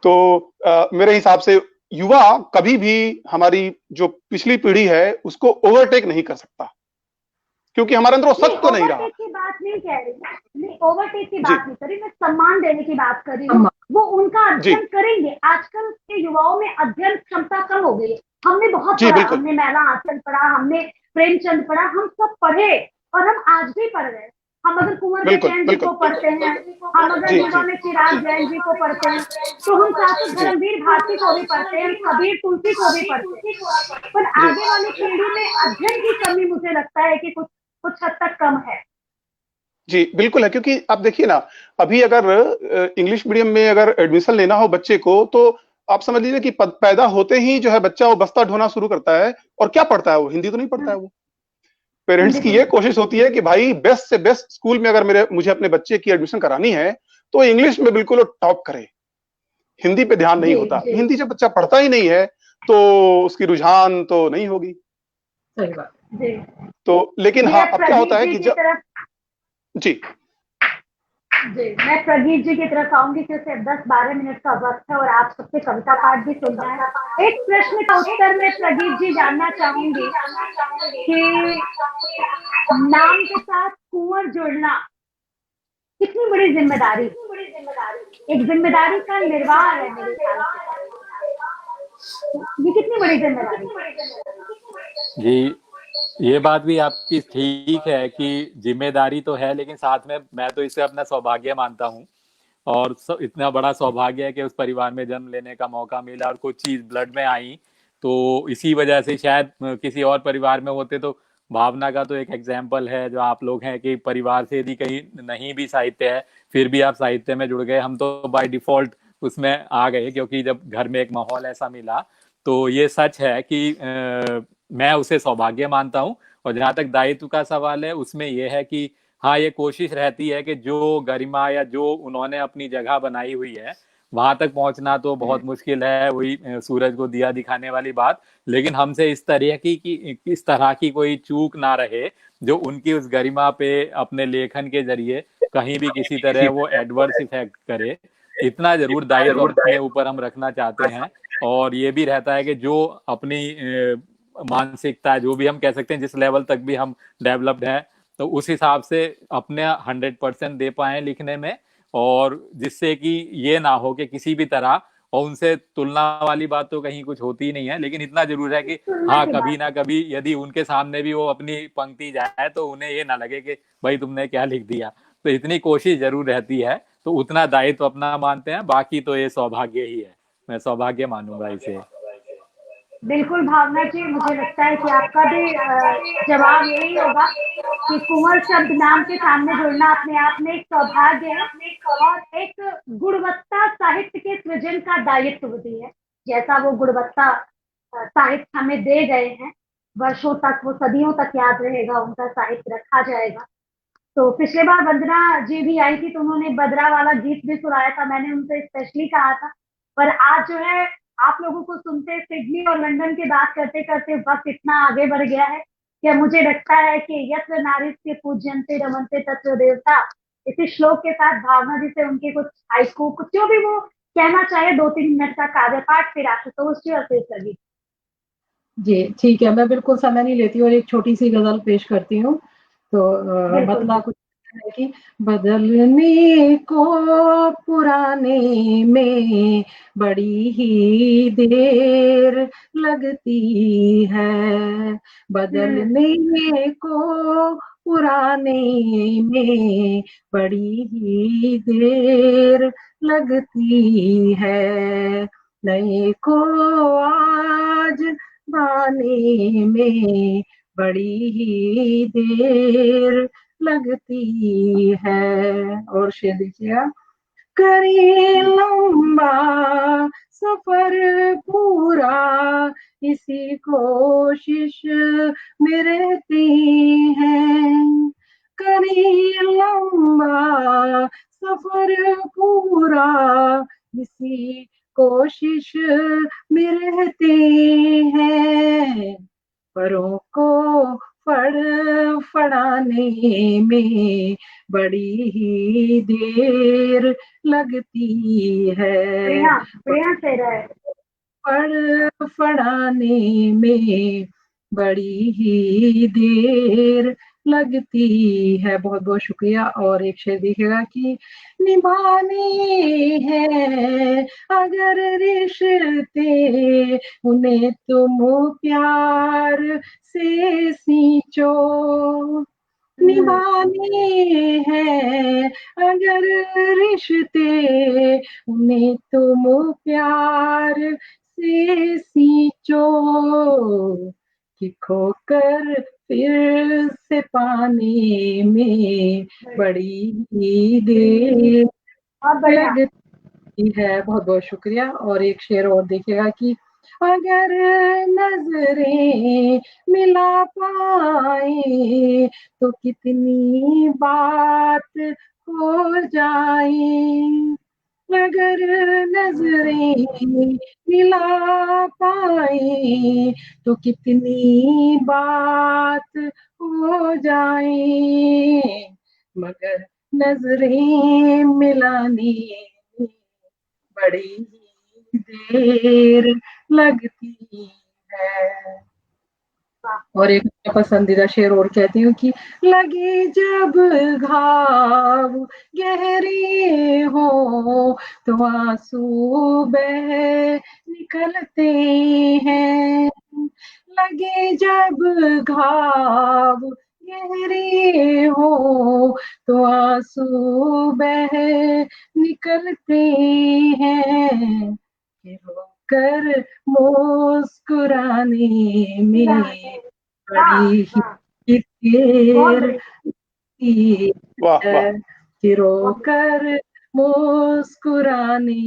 तो मेरे हिसाब से युवा कभी भी हमारी जो पिछली पीढ़ी है उसको ओवरटेक नहीं कर सकता, क्योंकि हमारे अंदर वो सत्य तो नहीं रहा। ओवरटेक की बात नहीं कह रही, नहीं ओवरटेक की बात नहीं करी, मैं सम्मान देने की बात कर रही हूँ। वो उनका अध्ययन करेंगे। आजकल के युवाओं में अध्ययन क्षमता कम हो गई है। हमने बहुत पढ़ा, हमने मैला आंचल पढ़ा, हमने प्रेमचंद पढ़ा, हम सब पढ़े और हम आज भी पढ़ रहे हैं। हम अगर कुंवर बेचैन जी को पढ़ते हैं, हम अगर युवा में चिराग जैन जी को पढ़ते हैं, तो हम साथ में धर्मवीर भारती को भी पढ़ते हैं, कबीर तुलसी को भी पढ़ते हैं। पर आगे वाली पीढ़ी में अध्ययन की कमी मुझे लगता है कि कुछ हद तक कम है। जी बिल्कुल है, क्योंकि आप देखिए ना, अभी अगर इंग्लिश मीडियम में अगर एडमिशन लेना हो बच्चे को, तो आप समझ लीजिए कि पैदा होते ही जो है बच्चा वो बस्ता ढोना शुरू करता है। और क्या पढ़ता है वो? हिंदी तो नहीं पढ़ता है वो। पेरेंट्स की ये कोशिश होती है कि भाई बेस्ट से बेस्ट स्कूल में अगर मुझे अपने बच्चे की एडमिशन करानी है तो इंग्लिश में बिल्कुल टॉप करे, हिंदी पे ध्यान नहीं होता। हिंदी जब बच्चा पढ़ता ही नहीं है तो उसकी रुझान तो नहीं होगी। सही बात। तो लेकिन हाँ, अब क्या होता है कि जब जी मैं प्रगीत जी की तरफ आऊंगी क्योंकि 10-12 मिनट का वक्त है और आप सबसे कविता पाठ भी सुनना है। एक प्रश्न का उत्तर मैं प्रगीत जी जानना चाहूंगी कि नाम के साथ कुंवर जुड़ना कितनी बड़ी जिम्मेदारी, एक जिम्मेदारी का निर्वाह है मेरे ख्याल से, ये कितनी बड़ी जिम्मेदारी। जी, ये बात भी आपकी ठीक है कि जिम्मेदारी तो है, लेकिन साथ में मैं तो इसे अपना सौभाग्य मानता हूँ। और इतना बड़ा सौभाग्य है कि उस परिवार में जन्म लेने का मौका मिला और कुछ चीज ब्लड में आई, तो इसी वजह से शायद किसी और परिवार में होते तो, भावना का तो एक एग्जाम्पल है जो आप लोग हैं कि परिवार से यदि कहीं नहीं भी साहित्य है फिर भी आप साहित्य में जुड़ गए। हम तो बाय डिफॉल्ट उसमें आ गए क्योंकि जब घर में एक माहौल ऐसा मिला। तो ये सच है कि मैं उसे सौभाग्य मानता हूँ। और जहां तक दायित्व का सवाल है उसमें यह है कि हाँ, ये कोशिश रहती है कि जो गरिमा या जो उन्होंने अपनी जगह बनाई हुई है वहां तक पहुंचना तो बहुत मुश्किल है, वही सूरज को दिया दिखाने वाली बात। लेकिन हमसे इस तरह की कोई चूक ना रहे जो उनकी उस गरिमा पे अपने लेखन के जरिए कहीं भी किसी तरह वो एडवर्स इफेक्ट करे, इतना जरूर दायित्व अपने ऊपर हम रखना चाहते हैं। और ये भी रहता है कि जो अपनी मानसिकता, जो भी हम कह सकते हैं, जिस लेवल तक भी हम डेवलप्ड हैं, तो उस हिसाब से अपने 100% दे पाए लिखने में। और जिससे कि ये ना हो कि किसी भी तरह, और उनसे तुलना वाली बात तो कहीं कुछ होती ही नहीं है, लेकिन इतना जरूर है कि तुलना हाँ, की कभी बात ना कभी यदि उनके सामने भी वो अपनी पंक्ति जाए तो उन्हें ये ना लगे कि भाई तुमने क्या लिख दिया। तो इतनी कोशिश जरूर रहती है, तो उतना दायित्व अपना मानते हैं। बाकी तो ये सौभाग्य ही है, मैं सौभाग्य मानूंगा इसे। बिल्कुल भावना जी, मुझे लगता है कि आपका भी जवाब यही होगा कि कुंवर शब्द नाम के सामने जुड़ना अपने आप में एक सौभाग्य है और एक गुणवत्ता साहित्य के सृजन का दायित्व भी है। जैसा वो गुणवत्ता साहित्य हमें दे गए हैं, वर्षों तक, वो सदियों तक याद रहेगा, उनका साहित्य रखा जाएगा। तो पिछले बार वंदना जी भी आई थी तो उन्होंने बद्रा वाला गीत भी सुनाया था, मैंने उनसे स्पेशली कहा था। पर आज जो है, आप लोगों को सुनते, सिडनी और लंदन की बात करते करते वक्त इतना आगे बढ़ गया है कि मुझे लगता है कि यत्र नारीस्य पूज्यन्ते रमन्ते तत्र देवता, इसी श्लोक के साथ भावना जी से उनके कुछ हाइकू, कुछ जो भी वो कहना चाहे, 2-3 मिनट का काव्य पाठ, फिर आशुतोष जी और फिर सभी। जी ठीक है, मैं बिल्कुल समय नहीं लेती और एक छोटी सी गजल पेश करती हूँ। तो बिल्कुल मतलब बिल्कुल। कुछ है कि बदलने को पुराने में बड़ी ही देर लगती है, बदलने को पुराने में बड़ी ही देर लगती है, नए को आज पाने में बड़ी ही देर लगती है। और शेर देखिएगा, करी लंबा सफर पूरा इसी कोशिश में रहती हैं, करी लंबा सफर पूरा इसी कोशिश में रहते हैं, परों को फड़फड़ाने में बड़ी ही देर लगती है, बढ़िया बढ़िया से रहे। फड़फड़ाने में बड़ी ही देर लगती है। बहुत बहुत शुक्रिया। और एक शेर देखिएगा कि निभाने हैं अगर रिश्ते उन्हें तुम प्यार से सींचो, निभाने हैं अगर रिश्ते उन्हें तुम प्यार से सींचो, कि खोकर फिर से पाने में बड़ी ही देर बहुत बढ़िया। लगती है। बहुत बहुत शुक्रिया। और एक शेर और देखिएगा कि अगर नजरें मिला पाए तो कितनी बात हो जाए, अगर नजरें मिला पाए तो कितनी बात हो जाए, मगर नजरें मिलाने में बड़ी ही देर लगती है। और एक मेरा पसंदीदा शेर और कहती हूँ कि लगे जब घाव गहरे हो तो आंसू बह निकलते हैं, लगे जब घाव गहरे हो तो आंसू बह निकलते हैं, कर मुस्कुराने में बड़ी ही देर लगती वाह वाह। है, फिरो कर मुस्कुराने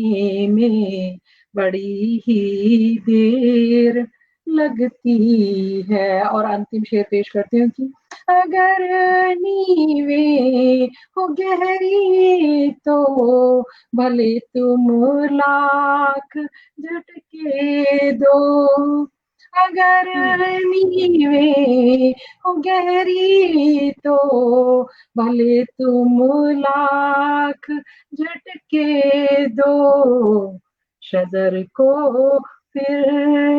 में बड़ी ही देर लगती है। और अंतिम शेर पेश करती हूँ कि अगर नीवे हो गहरी तो भले तुम लाख झटके दो, अगर नीवे हो गहरी तो भले तुम लाख झटके दो, शजर को फिर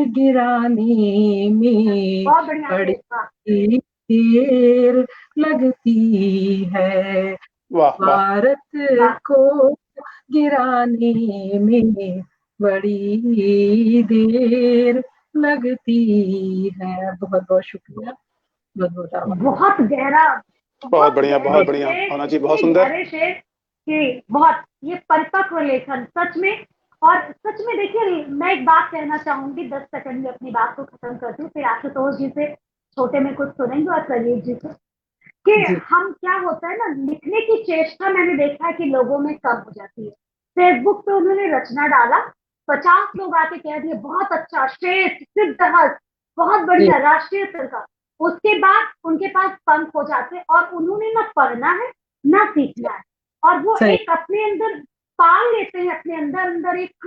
गिराने में बड़ी देर लगती है, भारत को गिराने में बड़ी देर लगती है। बहुत बहुत शुक्रिया, बहुत बहुत आभार। बहुत गहरा, बहुत बढ़िया भावना जी, बहुत सुंदर गहरे शेर कि बहुत ये परिपक्व लेखन सच में। और सच में देखिए, मैं एक बात कहना चाहूंगी, 10 सेकंड में अपनी बात को खत्म करती हूँ, फिर आशुतोष जी से छोटे में कुछ सुनेंगे और प्रदीप जी से, कि हम क्या होता है ना, लिखने की चेष्टा मैंने देखा है कि लोगों में कम हो जाती है। फेसबुक पे उन्होंने रचना डाला, 50 लोग आके कह दिए बहुत अच्छा, श्रेष्ठ, सिद्धहस्त, बहुत बढ़िया, राष्ट्रीय स्तर का। उसके बाद उनके पास पंख हो जाते और उन्होंने ना पढ़ना है ना सीखना है, और वो एक अपने अंदर पाल लेते हैं, अपने अंदर एक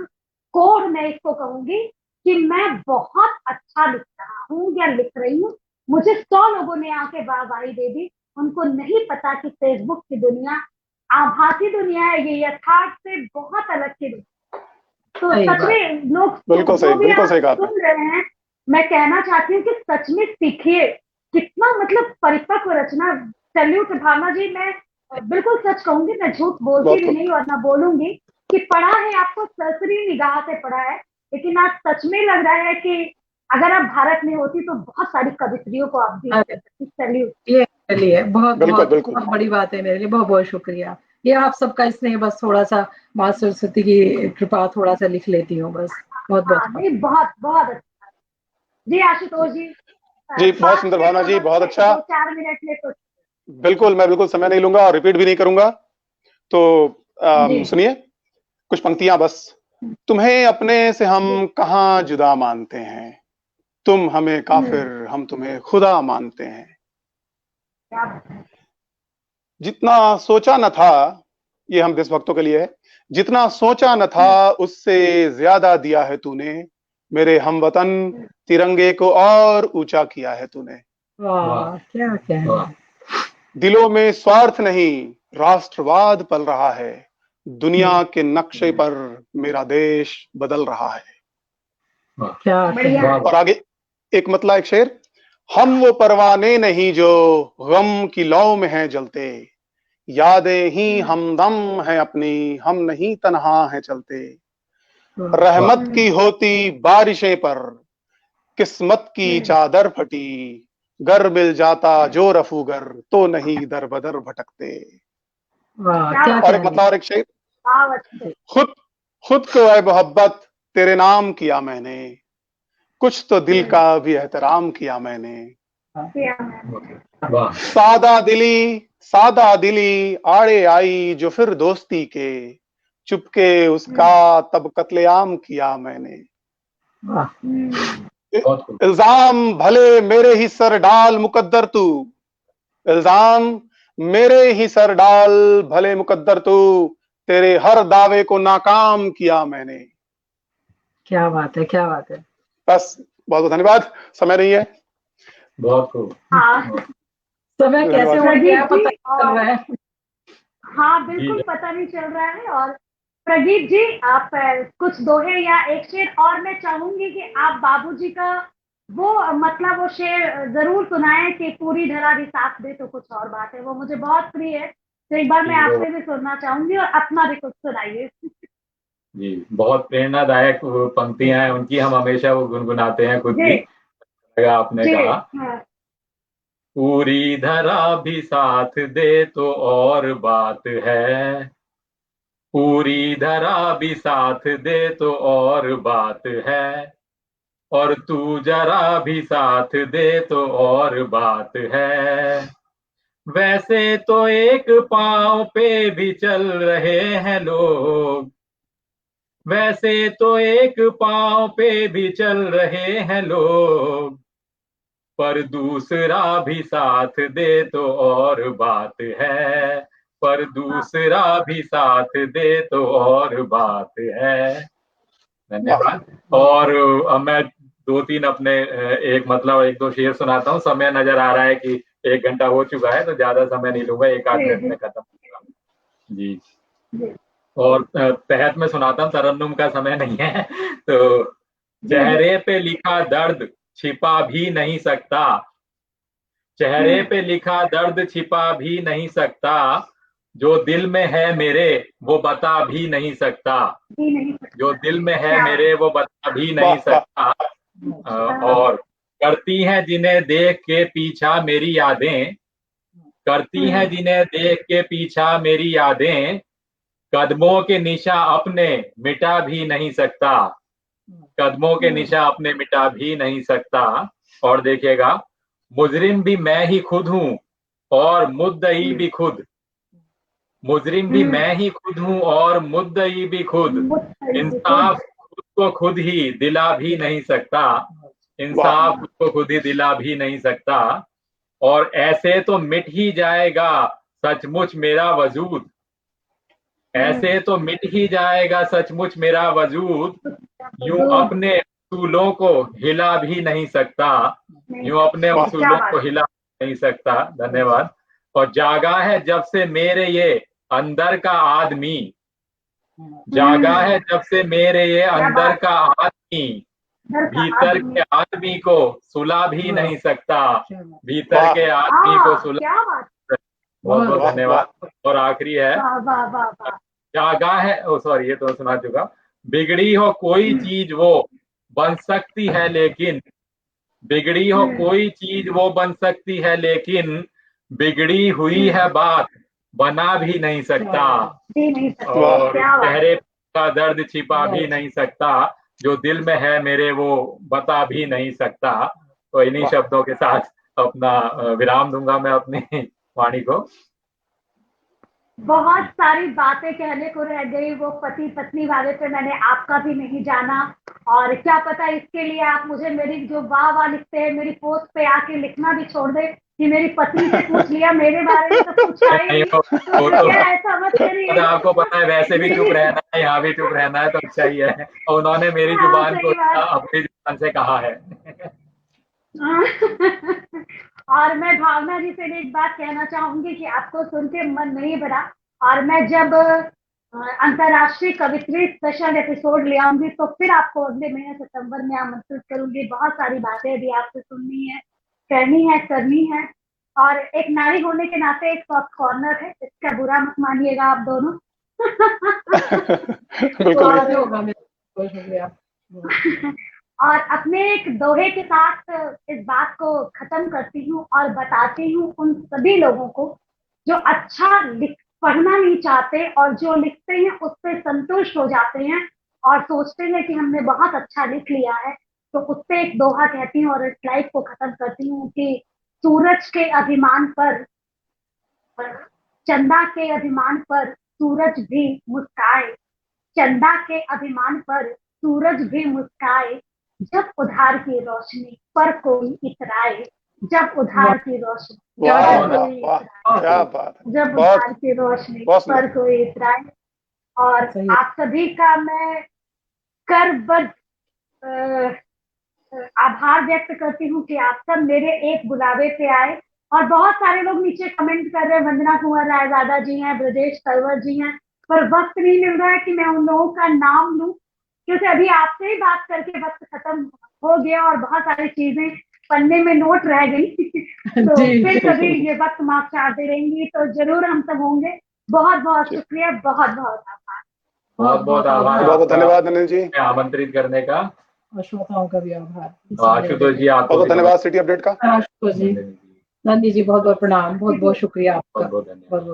कोड, मैं इसको कहूंगी कि मैं बहुत अच्छा लिख रहा हूँ या लिख रही हूँ। मुझे 100 लोगों ने आके वाहवाही दे दी, उनको नहीं पता कि फेसबुक की दुनिया आभासी दुनिया है, ये यथार्थ से बहुत अलग की दुनिया। तो सच में लोग बिल्कुल सही कहा सुन रहे हैं, मैं कहना चाहती हूँ कि सच में सीखिए, कितना मतलब परिपक्व रचना। सैल्यूट भावना जी, मैं बिल्कुल सच कहूंगी, मैं झूठ बोलती भी नहीं और ना बोलूंगी कि पढ़ा है आपको सरसरी निगाह से पढ़ा है, लेकिन आज सच में लग रहा है कि अगर आप भारत में होती तो बहुत सारी कवित्रियों को आप भी सैल्यूट। ये चलिए, बहुत बहुत बहुत बड़ी बात है मेरे लिए, बहुत बहुत शुक्रिया। ये आप सबका स्नेह, बस थोड़ा सा माँ सरस्वती की कृपा, थोड़ा सा लिख लेती हूँ बस। बहुत बहुत बहुत अच्छा जी। आशुतोष जी जी, बहुत सुंदर भावना जी, बहुत अच्छा। 4 मिनट में तो बिल्कुल, मैं बिल्कुल समय नहीं लूंगा और रिपीट भी नहीं करूंगा। तो सुनिए कुछ पंक्तियां बस। तुम्हें अपने से हम कहाँ जुदा मानते हैं, तुम हमें काफिर, हम तुम्हें खुदा मानते हैं। जितना सोचा न था, ये हम देशभक्तों के लिए है, जितना सोचा न था उससे ज्यादा दिया है तूने, मेरे हमवतन तिरंगे को और ऊंचा किया है तूने। वाह, क्या क्या। दिलों में स्वार्थ नहीं, राष्ट्रवाद पल रहा है, दुनिया के नक्शे पर मेरा देश बदल रहा है। क्या। और आगे एक मतला एक शेर, हम वो परवाने नहीं जो गम की लौ में हैं जलते, यादें ही हमदम है अपनी, हम नहीं तन्हा हैं चलते। रहमत की होती बारिशें पर, किस्मत की चादर फटी, घर मिल जाता जो रफूगर, तो नहीं दर बदर भटकते। और एक मतलब और एक शेर, खुद को ऐ मोहब्बत तेरे नाम किया मैंने, कुछ तो दिल का भी एहतराम किया मैंने। सादा दिली आड़े आई जो फिर दोस्ती के, चुपके उसका तब कत्लेआम किया मैंने। इल्जाम भले मेरे ही सर डाल मुकद्दर तू, इल्जाम मेरे ही सर डाल भले मुकद्दर तू, तेरे हर दावे को नाकाम किया मैंने। क्या बात है, क्या बात है। बस, बहुत बहुत धन्यवाद। समय नहीं है। बहुत खूब। समय कैसे हो गया पता नहीं चल रहा है। हाँ बिल्कुल पता नहीं चल रहा है। और प्रदीप जी, आप कुछ दोहे या एक शेर, और मैं चाहूंगी कि आप बाबूजी का वो मतलब वो शेर जरूर सुनाए कि पूरी धरा भी साथ दे तो कुछ और बात है, वो मुझे बहुत प्रिय है। तो एक बार मैं जी आपसे भी सुनना चाहूंगी और अपना भी कुछ सुनाइए। जी, बहुत प्रेरणादायक पंक्तियां हैं उनकी, हम हमेशा वो गुनगुनाते हैं खुद भी। जी आपने जी। कहा हाँ। पूरी धरा भी साथ दे तो और बात है, पूरी धरा भी साथ दे तो और बात है, और तू जरा भी साथ दे तो और बात है। वैसे तो एक पांव पे भी चल रहे हैं लोग, वैसे तो एक पांव पे भी चल रहे हैं लोग, पर दूसरा भी साथ दे तो और बात है, पर दूसरा भी साथ दे तो और बात है। धन्यवाद। और अब मैं दो तीन अपने एक मतलब एक दो शेर सुनाता हूँ। समय नजर आ रहा है कि 1 घंटा हो चुका है, तो ज्यादा समय नहीं लूंगा, 1 आध मिनट जी में खत्म करूंगा। जी। जी और तहत में सुनाता हूँ, तरन्नुम का समय नहीं है। तो जी जी। चेहरे पे लिखा दर्द छिपा भी नहीं सकता, चेहरे पे लिखा दर्द छिपा भी नहीं सकता, जो दिल में है मेरे वो बता भी नहीं सकता, जी नहीं जो सकता। दिल में है क्या बात। मेरे वो बता भी नहीं वाह वाह। सकता। हाँ, और करती हैं जिन्हें देख के पीछा मेरी यादें, करती हैं जिन्हें देख के पीछा मेरी यादें, कदमों के निशा अपने मिटा भी नहीं सकता, कदमों के निशा अपने मिटा भी नहीं सकता। और देखिएगा, मुजरिम भी मैं ही खुद हूं और मुद्दई भी खुद, मुजरिम भी मैं ही खुद हूं और मुद्दई भी खुद, खुद। इंसाफ खुद को खुद ही दिला भी नहीं सकता, वाह इंसाफ खुद को खुद ही दिला भी नहीं सकता। और ऐसे तो मिट ही जाएगा सचमुच मेरा वजूद, ऐसे तो मिट ही जाएगा सचमुच मेरा वजूद, यूं दूध अपने उसूलों को हिला भी नहीं सकता, नहीं यूं अपने वाह। सकता। क्या उसूलों को बात। हिला भी नहीं सकता। धन्यवाद। और जागा है जब से मेरे ये अंदर का आदमी, जागा है जब से मेरे ये क्या अंदर बात। का आदमी, घर का भीतर आदमी। के आदमी को सुला भी नहीं सकता, भीतर वाह के आदमी को हाँ, सुला। क्या बात। बहुत बहुत वाह वाह। धन्यवाद। और आखिरी है, वाह वाह वाह वाह। जागा है, ओ सॉरी ये तो सुना चुका, बिगड़ी हो कोई चीज वो बन सकती है लेकिन, बिगड़ी हो कोई चीज वो बन सकती है लेकिन, बिगड़ी हुई है बात बना भी नहीं सकता, जी नहीं सकता। वाह और क्या बात। चेहरे का दर्द छिपा भी नहीं सकता, जो दिल में है मेरे वो बता भी नहीं सकता। तो इन्हीं वाह। शब्दों के साथ अपना विराम दूंगा मैं अपनी वाणी को। बहुत सारी बातें कहने को रह गई, वो पति पत्नी वाले पे मैंने आपका भी नहीं जाना। और क्या पता इसके लिए आप मुझे मेरी जो वाह वाह लिखते हैं मेरी पोस्ट पे आके लिखना भी छोड़ दे कि मेरी पत्नी से पूछ लिया, मेरे बारे में तो पूछा ही नहीं नहीं। तो वो तो कृपया ऐसा मत तो करिए। आपको पता है वैसे भी चुप मेरी रहना है, यहाँ भी चुप रहना है, तो अच्छा ही है। और उन्होंने मेरी हाँ जुबान को सही बात। अपनी जुबान से कहा है। और मैं भावना जी से भी एक बात कहना चाहूंगी कि आपको सुन के मन नहीं भरा। और मैं जब अंतर्राष्ट्रीय कवित्री स्पेशल एपिसोड ले आऊंगी तो फिर आपको अगले महीने सितंबर में आमंत्रित करूंगी। बहुत सारी बातें अभी आपसे सुननी है, कहनी है, करनी है। और एक नारी होने के नाते एक सॉफ्ट कॉर्नर है, इसका बुरा मत मानिएगा आप दोनों। बिल्कुल नहीं। और होगा मेरा, शुक्रिया। और अपने एक दोहे के साथ इस बात को खत्म करती हूँ और बताती हूँ उन सभी लोगों को जो अच्छा लिख पढ़ना नहीं चाहते और जो लिखते हैं उससे संतुष्ट हो जाते हैं और सोचते हैं कि हमने बहुत अच्छा लिख लिया है। तो उससे एक दोहा कहती हूँ और इस लाइफ को खत्म करती हूँ कि सूरज के अभिमान पर, चंदा के अभिमान पर सूरज भी मुस्काए, चंदा के अभिमान पर सूरज भी मुस्काए, जब उधार की रोशनी पर कोई इतराए, जब उधार की रोशनी वाह पर बहुत वाह कोई वाह। इतराए, क्या बात है। जब बहुत उधार की रोशनी बहुत पर सुंदर। कोई इतराए। और सही। आप सभी का मैं करबद्ध अ, आभार व्यक्त करती हूँ कि आप सब मेरे एक बुलावे पे आए। और बहुत सारे लोग नीचे कमेंट कर रहे हैं, वंदना कुंवर रायजादा जी हैं, ब्रजेश तंवर जी हैं, पर वक्त नहीं मिल रहा है कि मैं उन लोगों का नाम लूं, क्योंकि अभी आपसे ही बात करके वक्त खत्म हो गया और बहुत सारी चीजें पन्ने में नोट रह गई तो फिर कभी ये वक्त माफ चाहते रहेंगी तो जरूर हम सब होंगे। बहुत बहुत शुक्रिया, बहुत बहुत आभार। बहुत बहुत आभार, बहुत बहुत धन्यवाद नंदन जी आमंत्रित करने का। और श्रोताओं का भी आभार। आशुतोष जी आपको बहुत धन्यवाद सिटी अपडेट का। आशुतोष जी, नंदी जी बहुत बहुत प्रणाम, बहुत बहुत शुक्रिया आपका, बहुत बहुत धन्यवाद। बहुत बहुत